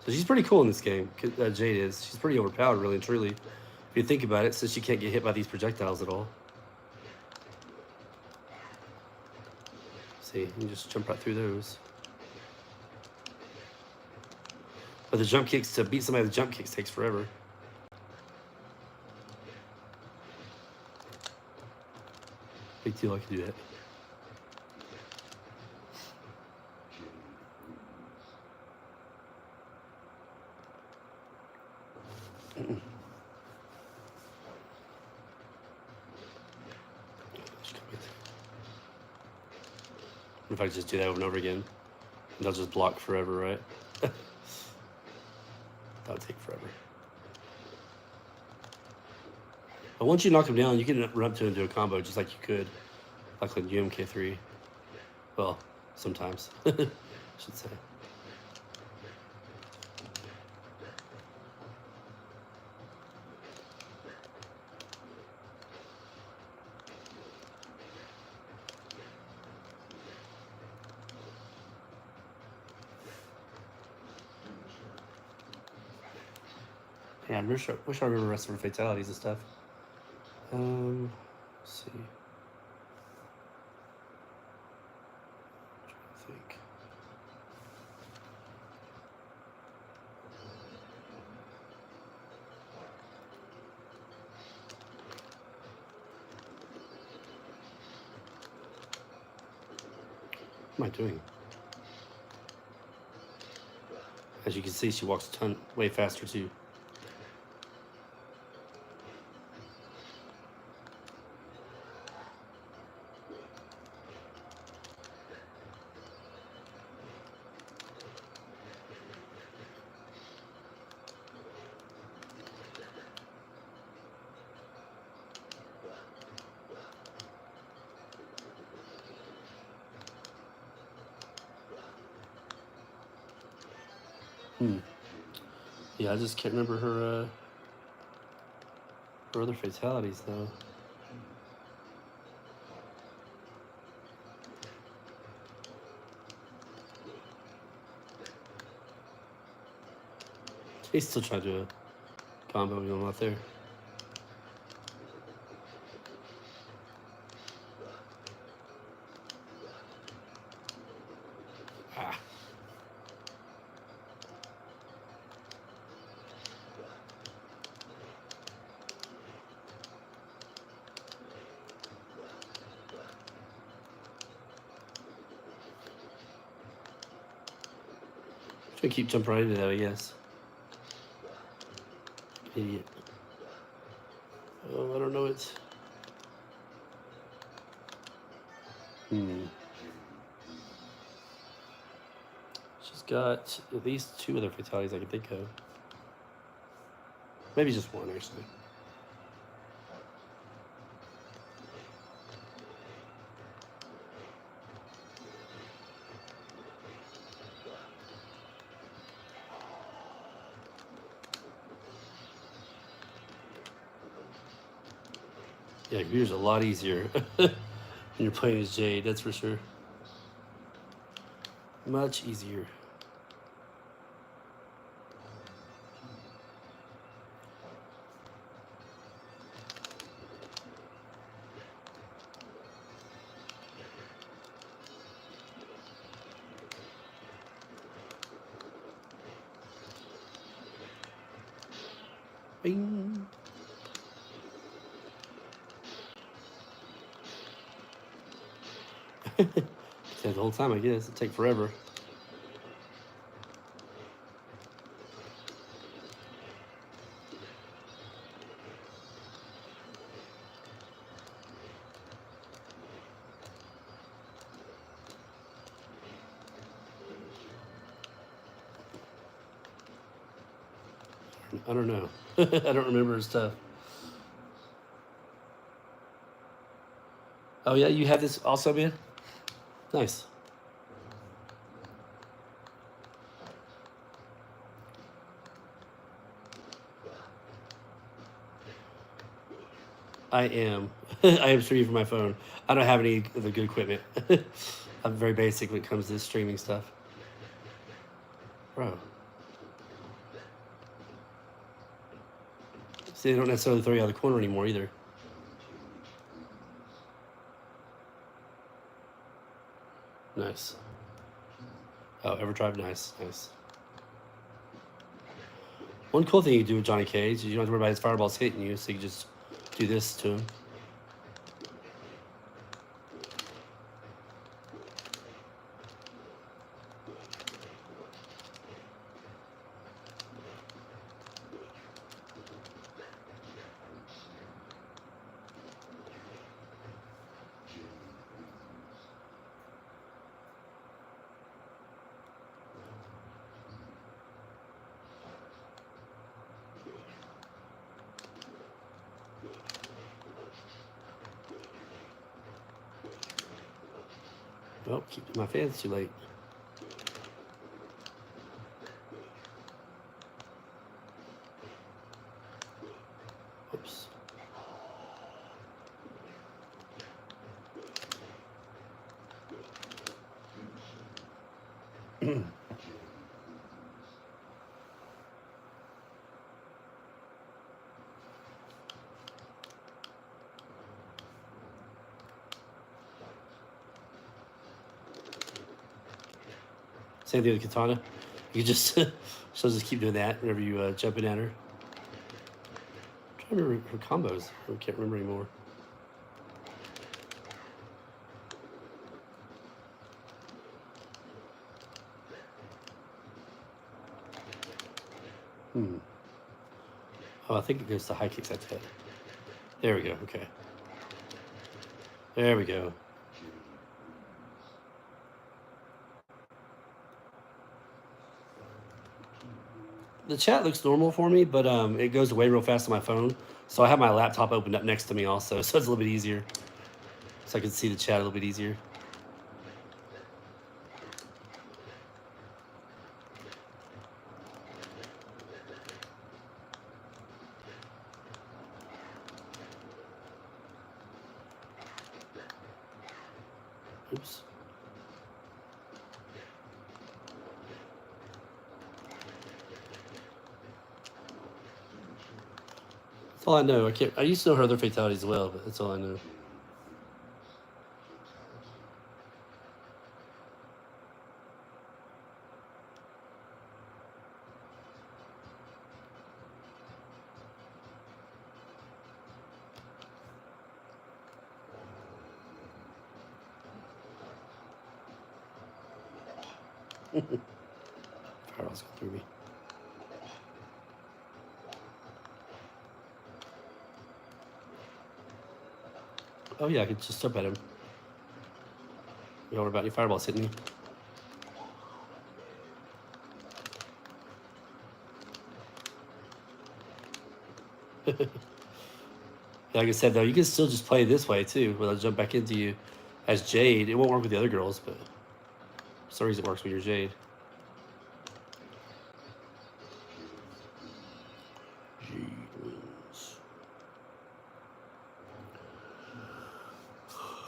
So she's pretty cool in this game. Jade is. She's pretty overpowered, really and truly, if you think about it, since she can't get hit by these projectiles at all. See, you can just jump right through those. But the jump kicks, to beat somebody with jump kicks takes forever. Big deal, I can do that. If I just do that over and over again, they'll just block forever, right? That would take forever. But once you knock him down, you can run up to him and do a combo just like you could, like with UMK3. Well, sometimes, I should say. Yeah, I wish I remember the rest of her fatalities and stuff. Let's see. I'm trying to think. What am I doing? As you can see, she walks way faster too. Yeah, I just can't remember her other fatalities though. He's still trying to do a combo with him out there. Ah. Should keep jumping right into that, I guess. Idiot. Oh, I don't know it. She's got at least 2 other fatalities I can think of. Maybe just 1, actually. Yeah, computer's a lot easier when you're playing as Jade, that's for sure. Much easier. Bing. The whole time, I guess. It'd take forever. I don't know. I don't remember stuff. Oh yeah, you have this also, man? Nice. I am. I am streaming from my phone. I don't have any of the good equipment. I'm very basic when it comes to this streaming stuff. Bro. See, they don't necessarily throw you out of the corner anymore either. Nice. Oh, Everdrive, nice, nice. One cool thing you can do with Johnny Cage is you don't have to worry about his fireballs hitting you, so you can just do this to him. Well, keep my fans too late. Oops. Same thing with Katana. You just she'll just keep doing that whenever you jump in at her. I'm trying to remember her combos. I can't remember anymore. Oh, I think it goes to high kicks at the head. There we go. Okay. There we go. The chat looks normal for me, but it goes away real fast on my phone. So I have my laptop opened up next to me also, so it's a little bit easier. So I can see the chat a little bit easier. Oops. All I know. I used to know her other fatalities as well, but that's all I know. Fireball's going through me. Oh yeah, I could just jump at him. You don't worry about any fireballs hitting me. Like I said, though, you can still just play this way too, where they'll jump back into you as Jade. It won't work with the other girls, but for some reason it works when you're Jade. Jade wins.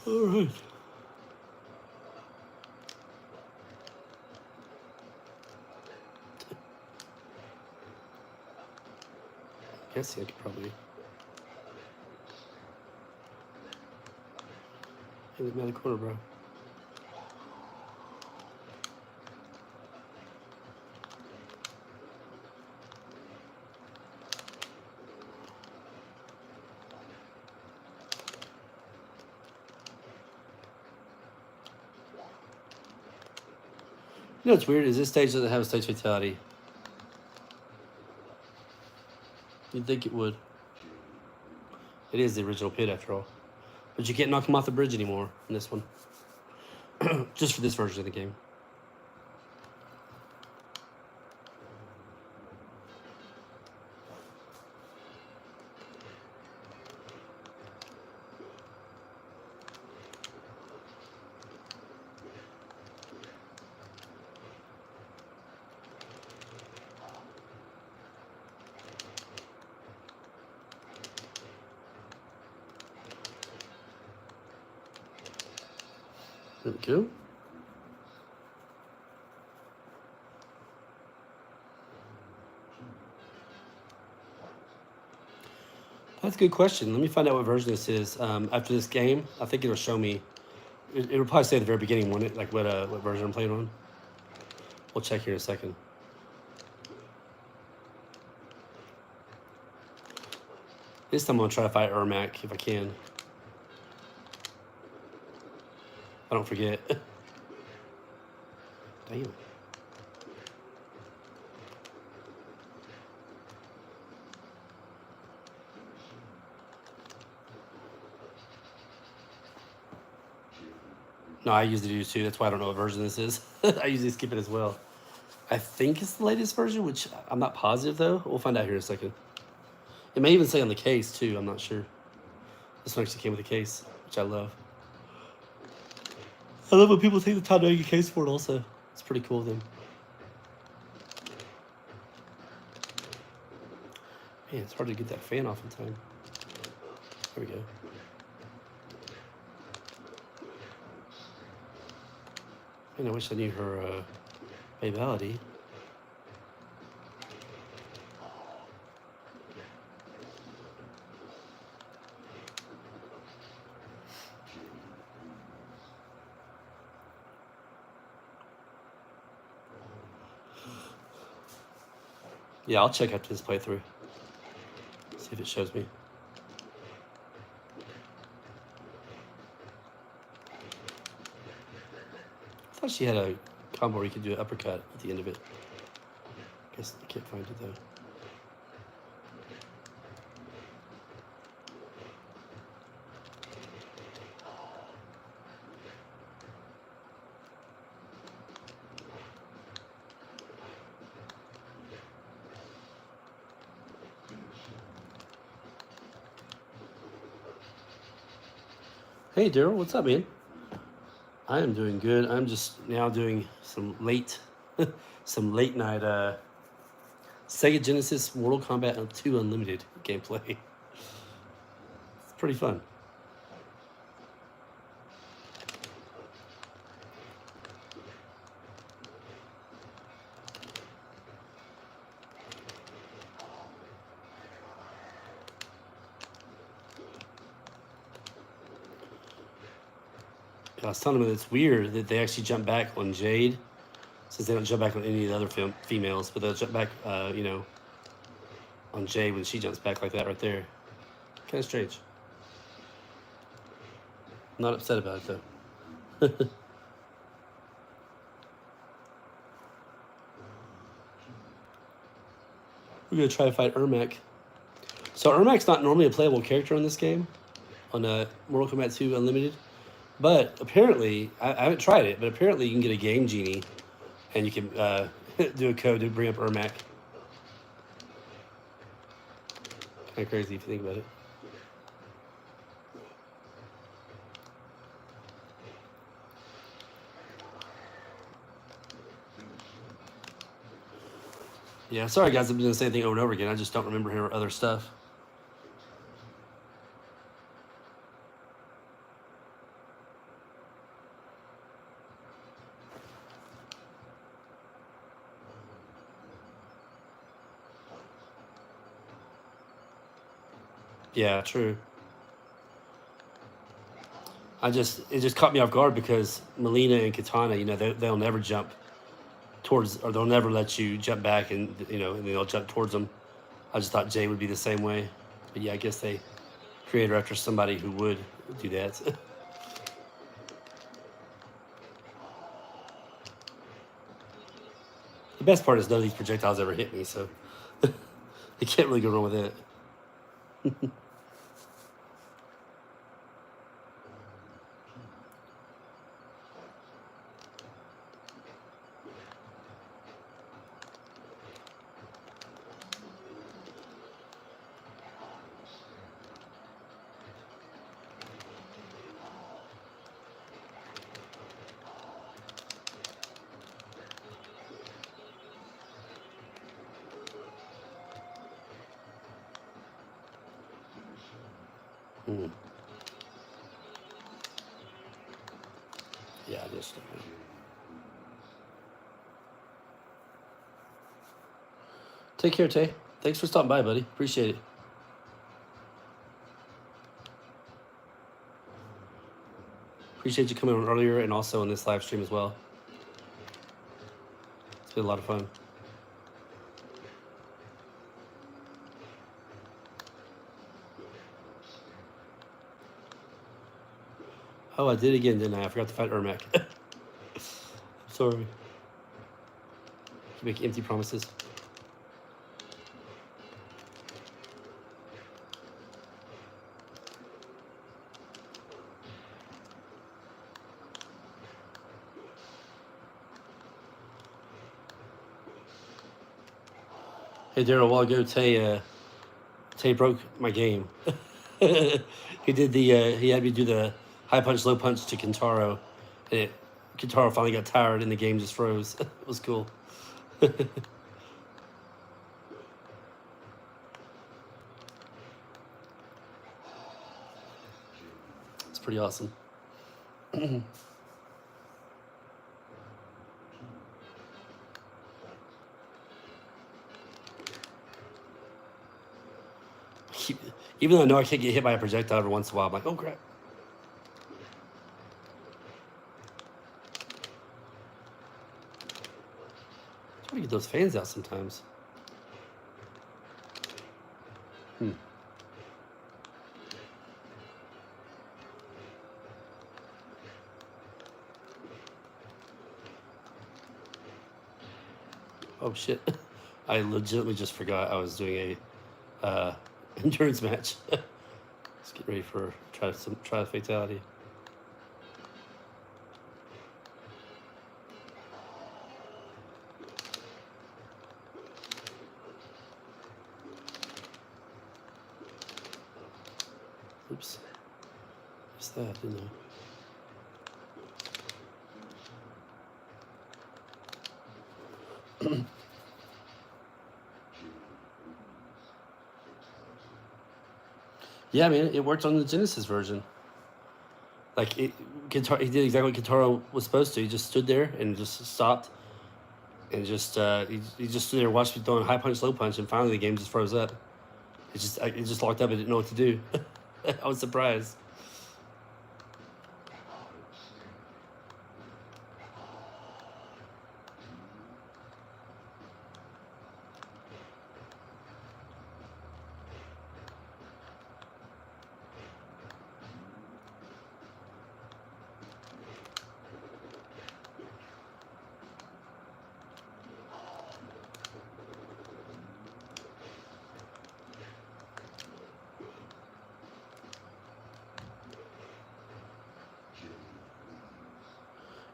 All right. Guess I could probably. Hey, look me out the corner, bro. You know what's weird is this stage doesn't have a stage fatality. You'd think it would. It is the original pit after all. But you can't knock him off the bridge anymore in this one. Just for this version of the game. There we go. That's a good question. Let me find out what version this is. After this game, I think it'll show me. It'll probably say at the very beginning, won't it? Like what version I'm playing on. We'll check here in a second. This time I'm gonna try to fight Ermac if I can. I don't forget. Damn. No, I usually do too. That's why I don't know what version this is. I usually skip it as well. I think it's the latest version, which I'm not positive though. We'll find out here in a second. It may even say on the case too. I'm not sure. This one actually came with a case, which I love. I love when people take the time to make a case for it also. It's pretty cool of them. Man, it's hard to get that fan off in time. There we go. Man, I wish I knew her ability. Yeah, I'll check after this playthrough. See if it shows me. I thought she had a combo where you could do an uppercut at the end of it. Guess I can't find it though. Hey Daryl, what's up, man? I am doing good. I'm just now doing some late night Sega Genesis Mortal Kombat 2 Unlimited gameplay. It's pretty fun. I was telling them that it's weird that they actually jump back on Jade, since they don't jump back on any of the other females, but they'll jump back, you know, on Jade when she jumps back like that right there. Kind of strange. Not upset about it though. We're gonna try to fight Ermac. So Ermac's not normally a playable character in this game, on Mortal Kombat 2 Unlimited. But apparently, I haven't tried it, but apparently you can get a game genie, and you can do a code to bring up Ermac. Kind of crazy if you think about it. Yeah, sorry guys, I've been doing the same thing over and over again. I just don't remember her other stuff. Yeah, true. It just caught me off guard because Melina and Katana, you know, they'll never jump towards, or they'll never let you jump back and, you know, and they'll jump towards them. I just thought Jay would be the same way. But yeah, I guess they created her after somebody who would do that. The best part is none of these projectiles ever hit me, so you can't really go wrong with it. Yeah, just. Take care, Tay. Thanks for stopping by, buddy. Appreciate it. Appreciate you coming on earlier and also in this live stream as well. It's been a lot of fun. Oh, I did again, didn't I? I forgot to fight Ermac. Sorry. You make empty promises. Hey, Daryl, a while ago, Tay broke my game. He did he had me do the high punch, low punch to Kintaro. And Kintaro finally got tired and the game just froze. It was cool. It's pretty awesome. Even though I know I can't get hit by a projectile every once in a while, I'm like, oh crap. Try to get those fans out sometimes. Oh shit. I legitimately just forgot I was doing a endurance match. Let's get ready for try the fatality. Oops. What's that, didn't I? Yeah, man, it worked on the Genesis version. Like he did exactly what Kintaro was supposed to. He just stood there and just stopped, and just he just stood there, watched me throwing high punch, low punch, and finally the game just froze up. It just locked up. I didn't know what to do. I was surprised.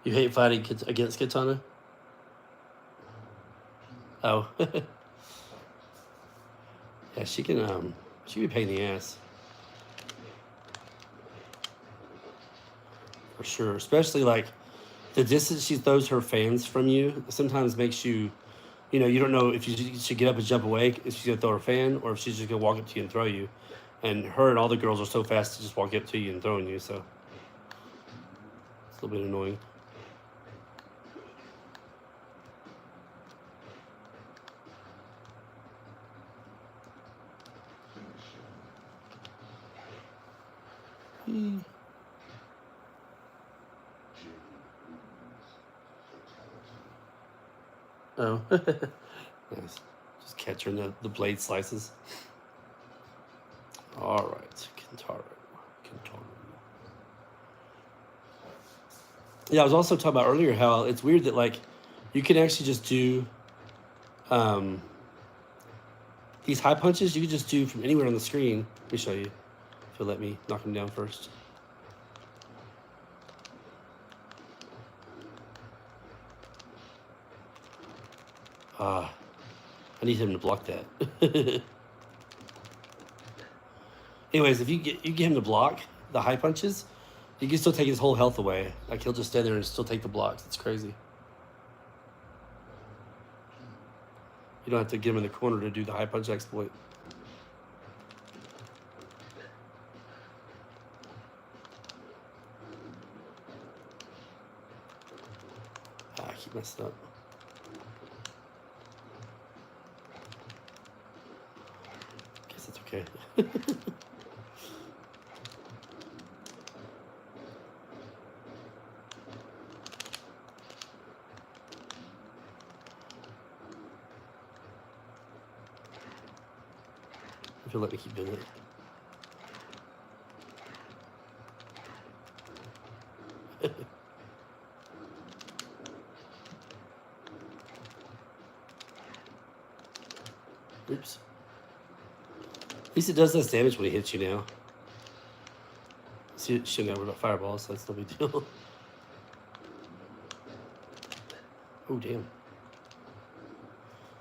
You hate fighting against Katana? Oh. Yeah, she can be a pain in the ass. For sure. Especially like the distance she throws her fans from you sometimes makes you, you know, you don't know if you should get up and jump away if she's gonna throw her fan or if she's just gonna walk up to you and throw you. And her and all the girls are so fast to just walk up to you and throwing you, so it's a little bit annoying. Oh. Nice. Just catch her in the blade slices. All right, Kintaro. Yeah, I was also talking about earlier how it's weird that like you can actually just do these high punches. You can just do from anywhere on the screen. Let me show you. If you'll let me knock him down first. I need him to block that. Anyways, if you get him to block the high punches, you can still take his whole health away. Like he'll just stand there and still take the blocks. It's crazy. You don't have to get him in the corner to do the high punch exploit. I keep messing up. Guess it's okay. If you'll let me keep doing it. Oops. At least it does less damage when he hits you now. See, she shouldn't have about fireballs, so that's no big deal. Oh, damn.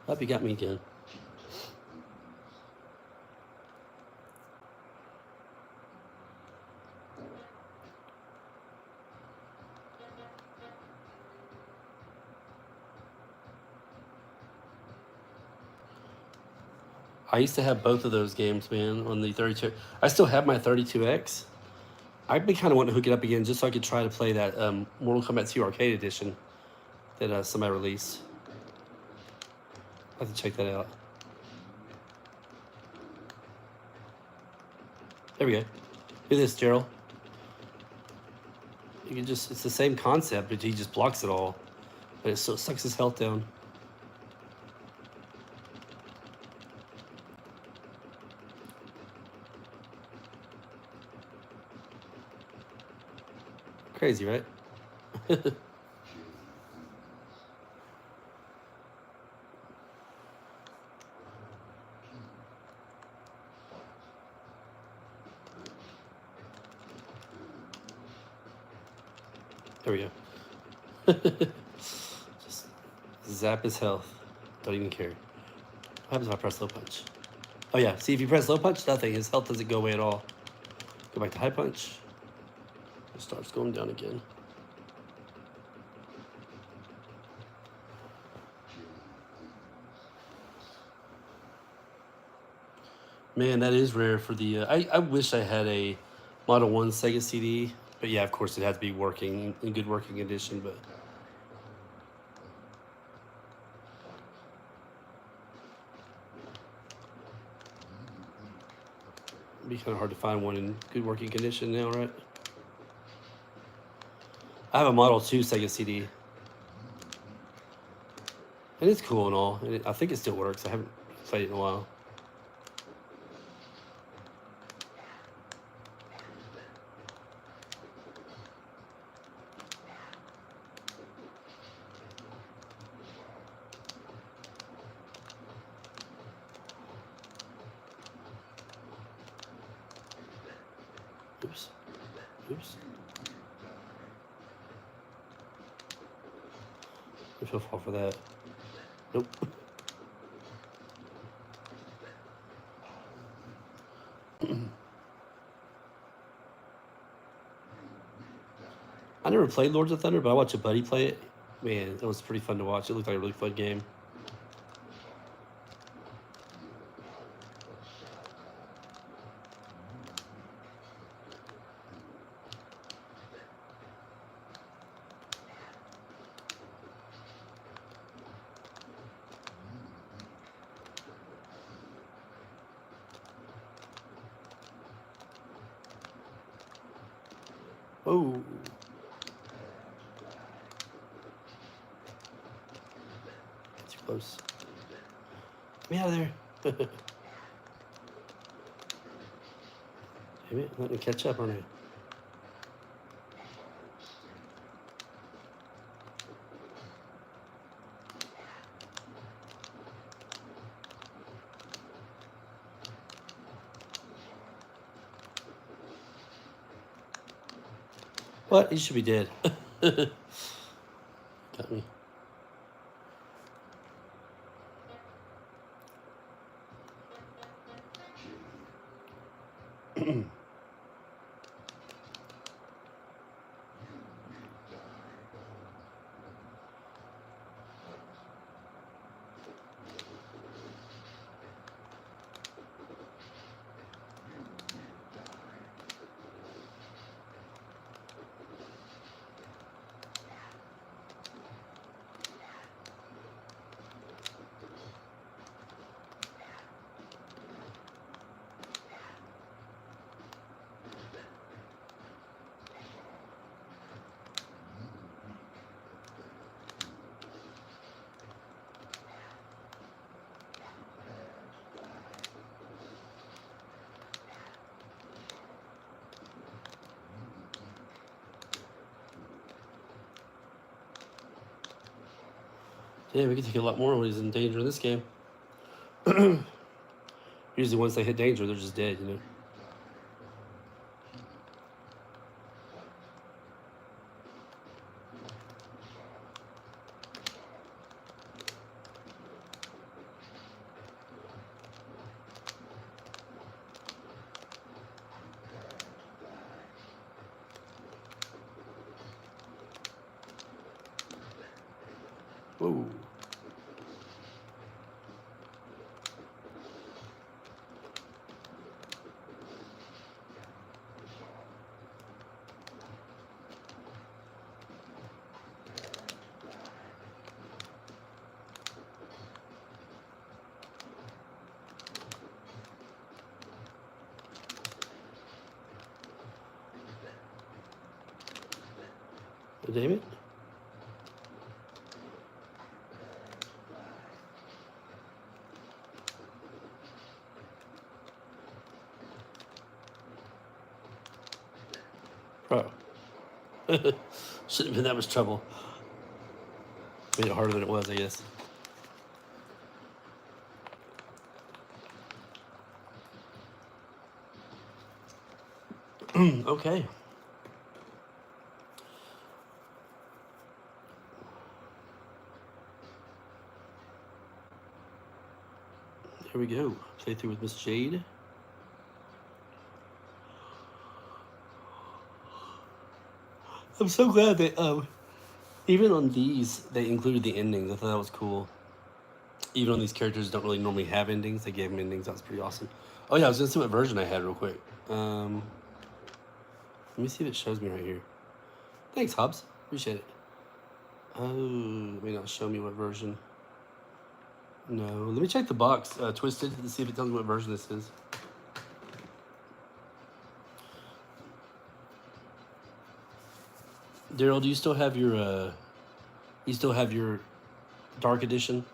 Hope you got me again. I used to have both of those games, man, on the 32. I still have my 32X. I'd be kind of wanting to hook it up again just so I could try to play that Mortal Kombat 2 Arcade Edition that somebody released. I'll have to check that out. There we go. Look at this, Gerald. You can just, it's the same concept, but he just blocks it all. But it still sucks his health down. Crazy, right? There we go. Just zap his health. Don't even care. What happens if I press low punch? Oh yeah, see if you press low punch, nothing. His health doesn't go away at all. Go back to high punch. It starts going down again. Man, that is rare for the... I wish I had a Model 1 Sega CD. But yeah, of course, it had to be working, in good working condition, but... It'd be kind of hard to find one in good working condition now, right? I have a Model 2 Sega CD. And it's cool and all. And I think it still works. I haven't played it in a while. Oops. Oops. If he'll fall for that. Nope. I never played Lords of Thunder, but I watched a buddy play it. Man, it was pretty fun to watch. It looked like a really fun game. Oh. Too close. Get me out of there. Damn it, let me catch up on it. What? He should be dead. Got me. Yeah, we can take a lot more when he's in danger in this game. Usually once they hit danger, they're just dead, you know? Whoa. Oh, damn it. Bro. Shouldn't have been that much trouble. Made it harder than it was, I guess. Okay. Here we go. Playthrough with Miss Jade. I'm so glad that even on these they included the endings. I thought that was cool. Even on these characters don't really normally have endings, they gave them endings. That was pretty awesome. Oh yeah, I was gonna see what version I had real quick. Let me see if it shows me right here. Thanks, Hobbs. Appreciate it. Oh, it may not show me what version. No, let me check the box, Twisted, to see if it tells me what version this is. Daryl, do you still have your Dark Edition?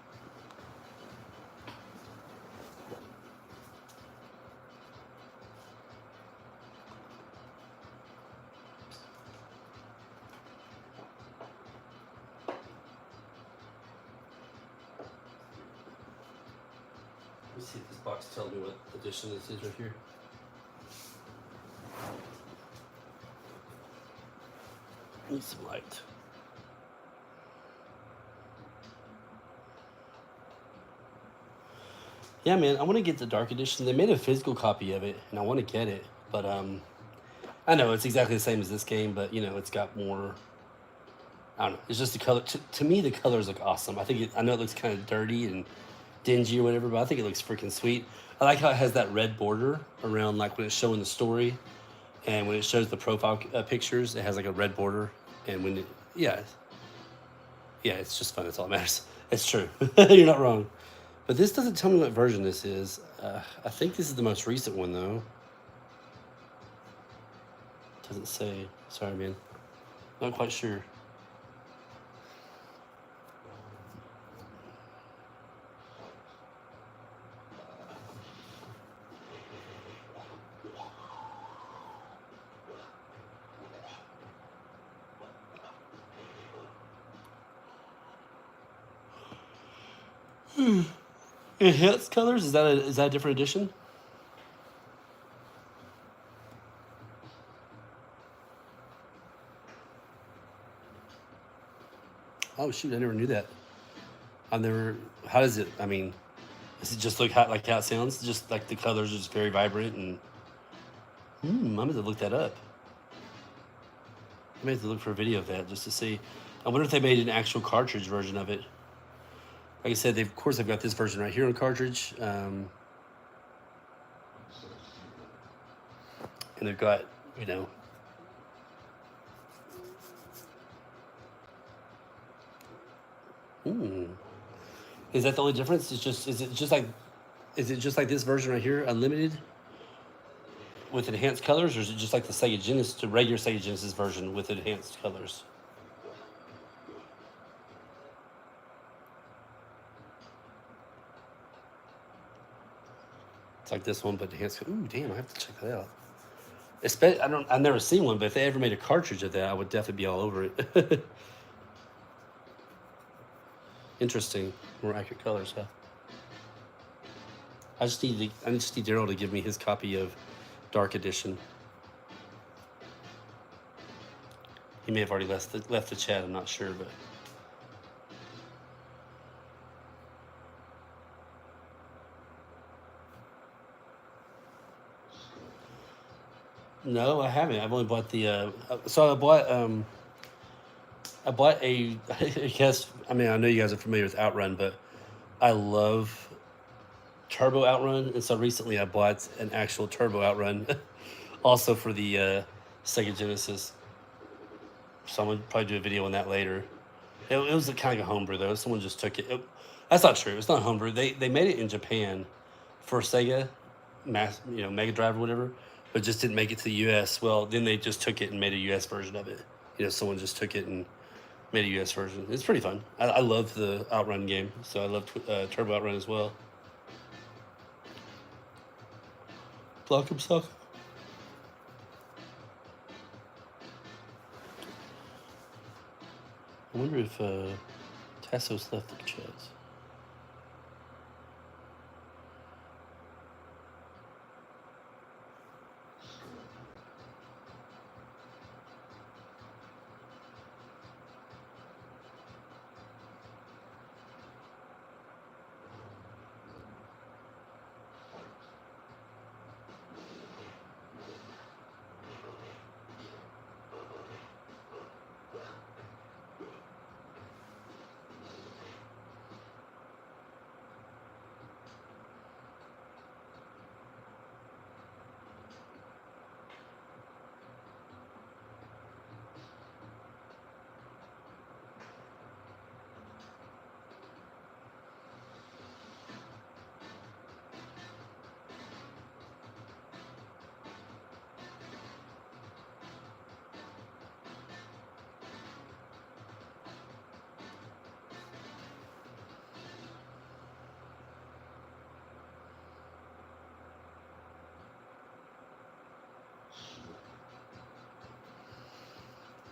Let me see if this box tells me what edition this is right here. Need some light. Yeah, man, I want to get the Dark Edition. They made a physical copy of it, and I want to get it. But I know it's exactly the same as this game, but you know, it's got more. I don't know. It's just the color. To me, the colors look awesome. I think I know it looks kind of dirty and dingy or whatever, but I think it looks freaking sweet. I like how it has that red border around, like when it's showing the story, and when it shows the profile pictures, it has like a red border. And when yeah, yeah, it's just fun. It's all that matters. It's true. You're not wrong. But this doesn't tell me what version this is. I think this is the most recent one, though. Doesn't say. Sorry, man. Not quite sure. Enhanced colors, is that a different edition? Oh shoot, I never knew that. I've never. How does it? I mean, does it just look like how it sounds? Just like the colors are just very vibrant and. I'm gonna have to look that up. I may have to look for a video of that just to see. I wonder if they made an actual cartridge version of it. Like I said, of course they've got this version right here on cartridge, and they've got you know. Hmm. Is that the only difference? Is it just like this version right here, unlimited, with enhanced colors, or is it just like the Sega Genesis, the regular Sega Genesis version with enhanced colors? It's like this one, but enhanced. Ooh, damn! I have to check that out. I've never seen one, but if they ever made a cartridge of that, I would definitely be all over it. Interesting, more accurate colors, huh? I just need Daryl to give me his copy of Dark Edition. He may have already left the chat. I'm not sure, but no, I haven't. I've only bought the. So I bought a. I guess I mean I know you guys are familiar with Outrun, but I love Turbo Outrun, and so recently I bought an actual Turbo Outrun, also for the Sega Genesis. So I'm gonna probably do a video on that later. It was kind of like a homebrew though. Someone just took it. That's not true. It's not homebrew. They made it in Japan for Sega, Mega Drive or whatever, but just didn't make it to the U.S. Well, then they just took it and made a U.S. version of it. Someone just took it and made a U.S. version. It's pretty fun. I love the Outrun game, so I love Turbo Outrun as well. Block himself. I wonder if Tassos left the chat.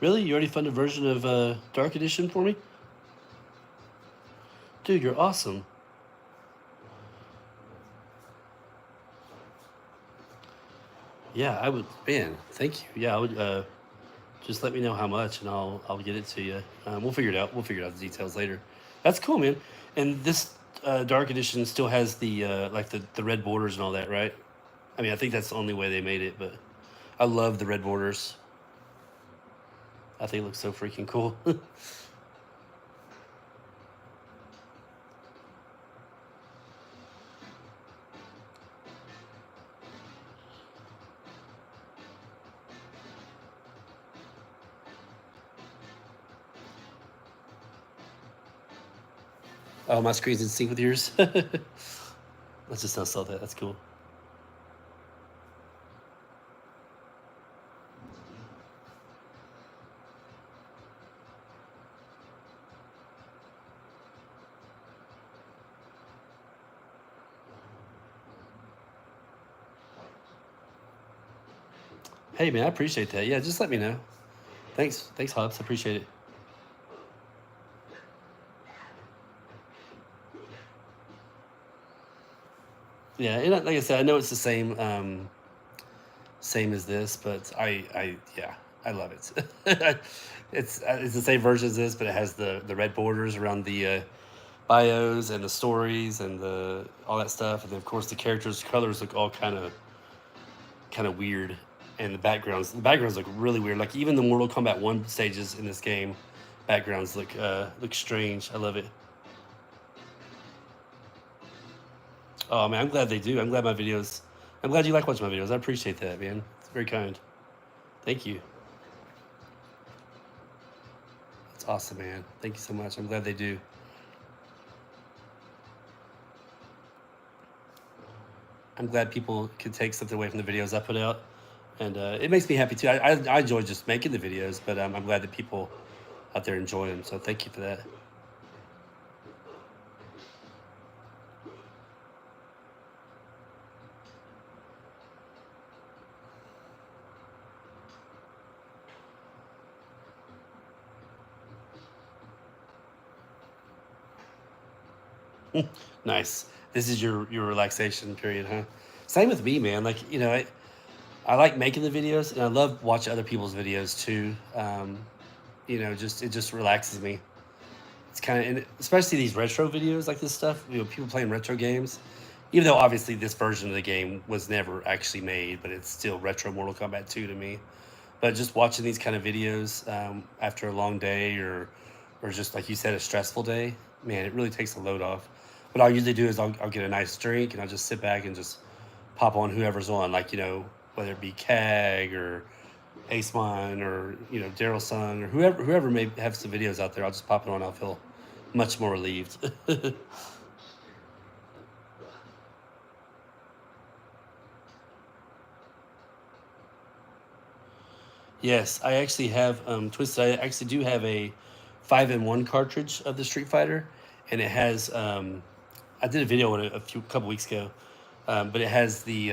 Really? You already found a version of Dark Edition for me? Dude, you're awesome. Yeah, I would. Man, thank you. Yeah, I would. Just let me know how much, and I'll get it to you. We'll figure it out. We'll figure out the details later. That's cool, man. And this Dark Edition still has the like the red borders and all that, right? I mean, I think that's the only way they made it, but I love the red borders. I think it looks so freaking cool. Oh, my screen's in sync with yours. Let's just not sell that. That's cool. Hey man, I appreciate that. Yeah, just let me know. Thanks, Hobbs. I appreciate it. Yeah, and like I said, I know it's the same as this, but yeah, I love it. It's the same version as this, but it has the red borders around the bios and the stories and the all that stuff, and then of course the characters' colors look all kind of weird, and the backgrounds look really weird. Like even the Mortal Kombat 1 stages in this game, backgrounds look strange. I love it. Oh man, I'm glad they do. I'm glad my videos. I'm glad you like watching my videos. I appreciate that, man. It's very kind. Thank you. It's awesome, man. Thank you so much. I'm glad they do. I'm glad people can take something away from the videos I put out, and it makes me happy too. I enjoy just making the videos, but I'm glad that people out there enjoy them. So thank you for that. Nice. This is your relaxation period, huh? Same with me, man. Like I like making the videos, and I love watching other people's videos too. Just it just relaxes me. It's kind of, and especially these retro videos like this stuff. People playing retro games. Even though obviously this version of the game was never actually made, but it's still retro Mortal Kombat 2 to me. But just watching these kind of videos after a long day or just like you said, a stressful day, man, it really takes the load off. What I'll usually do is I'll get a nice drink and I'll just sit back and just pop on whoever's on, like whether it be CAG or Acemon or Daryl's son or whoever may have some videos out there. I'll just pop it on. I'll feel much more relieved. Yes, I actually have Twisted. I actually do have a 5-in-1 cartridge of the Street Fighter, and it has. I did a video on it a couple weeks ago, but it has the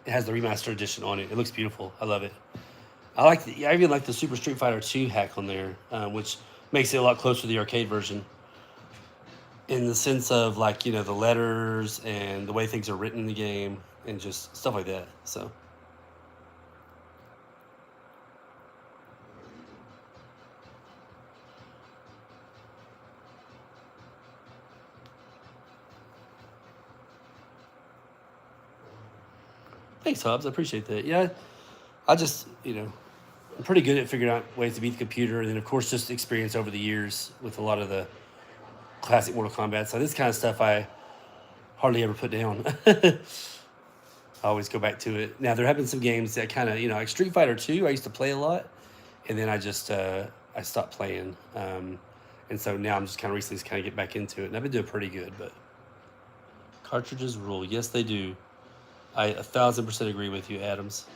remaster edition on it. It looks beautiful. I love it. I even like the Super Street Fighter 2 hack on there, which makes it a lot closer to the arcade version in the sense of like the letters and the way things are written in the game and just stuff like that. So thanks, Hobbs. I appreciate that. Yeah, I just I'm pretty good at figuring out ways to beat the computer, and then of course just experience over the years with a lot of the classic Mortal Kombat. So this kind of stuff I hardly ever put down. I always go back to it. Now there have been some games that kind of like Street Fighter 2. I used to play a lot, and then I stopped playing, and so now I'm just kind of recently just kind of get back into it, and I've been doing pretty good. But cartridges rule. Yes, they do. I 1,000% agree with you, Adams.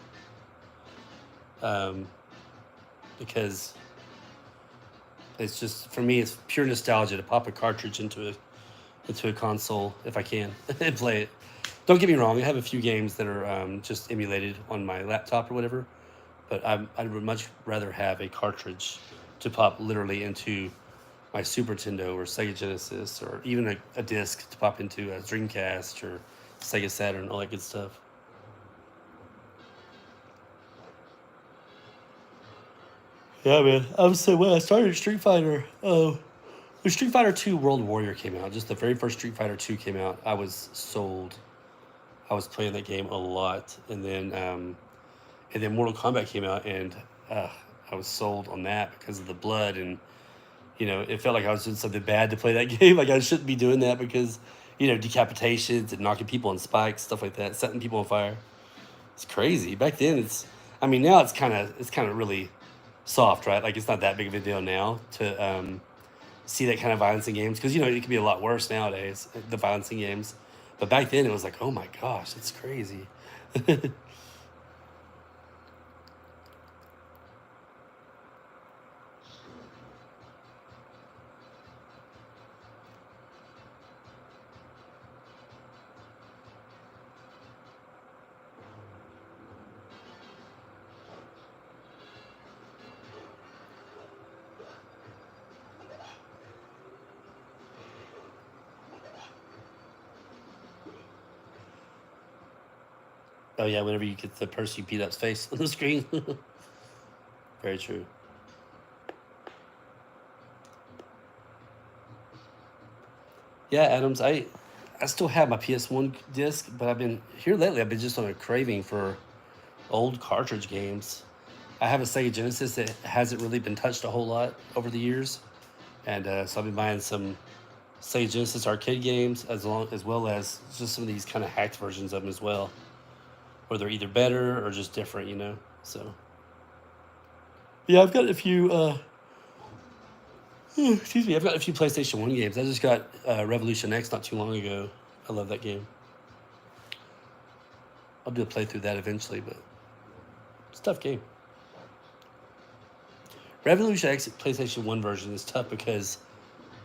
Um, because it's just for me, it's pure nostalgia to pop a cartridge into a console if I can and play it. Don't get me wrong, I have a few games that are just emulated on my laptop or whatever, but I would much rather have a cartridge to pop literally into my Super Nintendo or Sega Genesis, or even a disc to pop into a Dreamcast or Sega Saturn, all that good stuff. Yeah, man. I was so when I started Street Fighter. Oh, When Street Fighter 2 World Warrior came out, just the very first Street Fighter 2 came out, I was sold. I was playing that game a lot, and then Mortal Kombat came out, and uh, I was sold on that because of the blood, and it felt like I was doing something bad to play that game. Like I shouldn't be doing that because decapitations and knocking people on spikes, stuff like that, setting people on fire. It's crazy. Back then, I mean, now it's kind of really soft, right? Like it's not that big of a deal now to see that kind of violence in games because it can be a lot worse nowadays, the violence in games. But back then, it was like, oh my gosh, it's crazy. Oh yeah, whenever you get the person you beat up's face on the screen. Very true. Yeah, Adams, I still have my PS1 disc, but I've been here lately. I've been just on a craving for old cartridge games. I have a Sega Genesis that hasn't really been touched a whole lot over the years, and so I've been buying some Sega Genesis arcade games as well as just some of these kind of hacked versions of them as well, where they're either better or just different. So yeah, I've got a few. Excuse me, I've got a few PlayStation One games. I just got Revolution X not too long ago. I love that game. I'll do a playthrough of that eventually, but it's a tough game. Revolution X PlayStation One version is tough because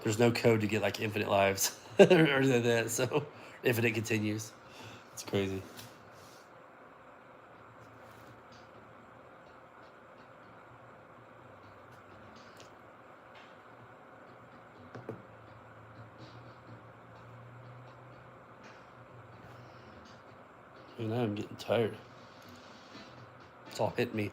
there's no code to get like infinite lives or anything like that. So infinite continues. It's crazy. And I'm getting tired. It's all hitting me.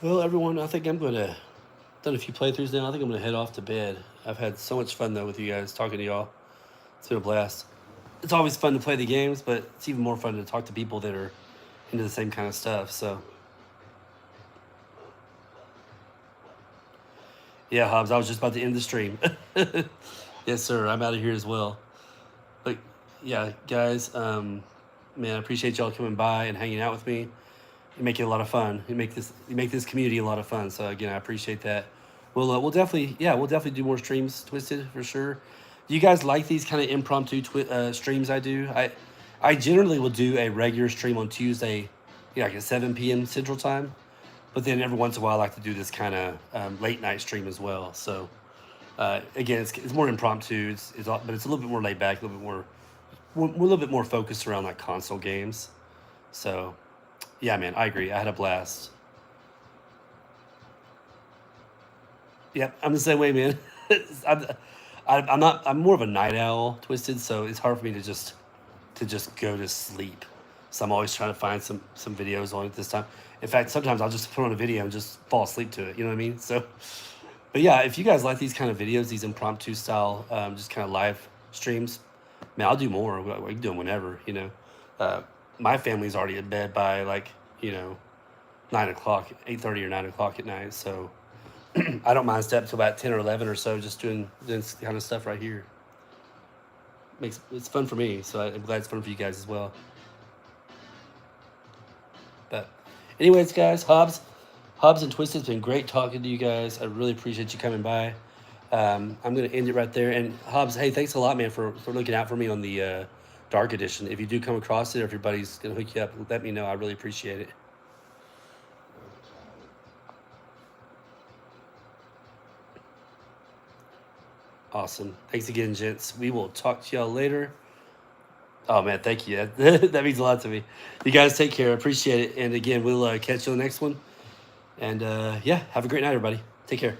Well, everyone, I think I'm gonna done a few playthroughs now. I think I'm gonna head off to bed. I've had so much fun though with you guys, talking to y'all. It's been a blast. It's always fun to play the games, but it's even more fun to talk to people that are into the same kind of stuff. So yeah, Hobbs, I was just about to end the stream. Yes, sir. I'm out of here as well. But yeah, guys, man, I appreciate y'all coming by and hanging out with me. You make it a lot of fun. You make this community a lot of fun. So again, I appreciate that. We'll definitely do more streams, Twisted, for sure. Do you guys like these kind of impromptu streams I do? I generally will do a regular stream on Tuesday, like at 7 p.m. Central Time. But then every once in a while, I like to do this kind of late night stream as well. So again, it's more impromptu. But it's a little bit more laid back, a little bit more, we're a little bit more focused around like console games. So yeah, man, I agree. I had a blast. Yep, I'm the same way, man. I'm, I'm not. I'm more of a night owl, Twisted. So it's hard for me to just go to sleep. So I'm always trying to find some videos on it this time. In fact, sometimes I'll just put on a video and just fall asleep to it. You know what I mean? So, but yeah, if you guys like these kind of videos, these impromptu style, just kind of live streams, man, I'll do more. We can do them whenever. Uh, my family's already in bed by like 9 o'clock, 8:30 or 9 o'clock at night. So I don't mind staying up till about 10 or 11 or so, just doing this kind of stuff right here. It's fun for me, so I'm glad it's fun for you guys as well. But anyways, guys, Hobbs and Twisted, it's been great talking to you guys. I really appreciate you coming by. I'm gonna end it right there. And Hobbs, hey, thanks a lot, man, for looking out for me on the Dark Edition. If you do come across it, or if your buddy's gonna hook you up, let me know. I really appreciate it. Awesome. Thanks again, gents. We will talk to y'all later. Oh man, thank you. That means a lot to me. You guys take care. I appreciate it. And again, we'll catch you on the next one. And yeah, have a great night, everybody. Take care.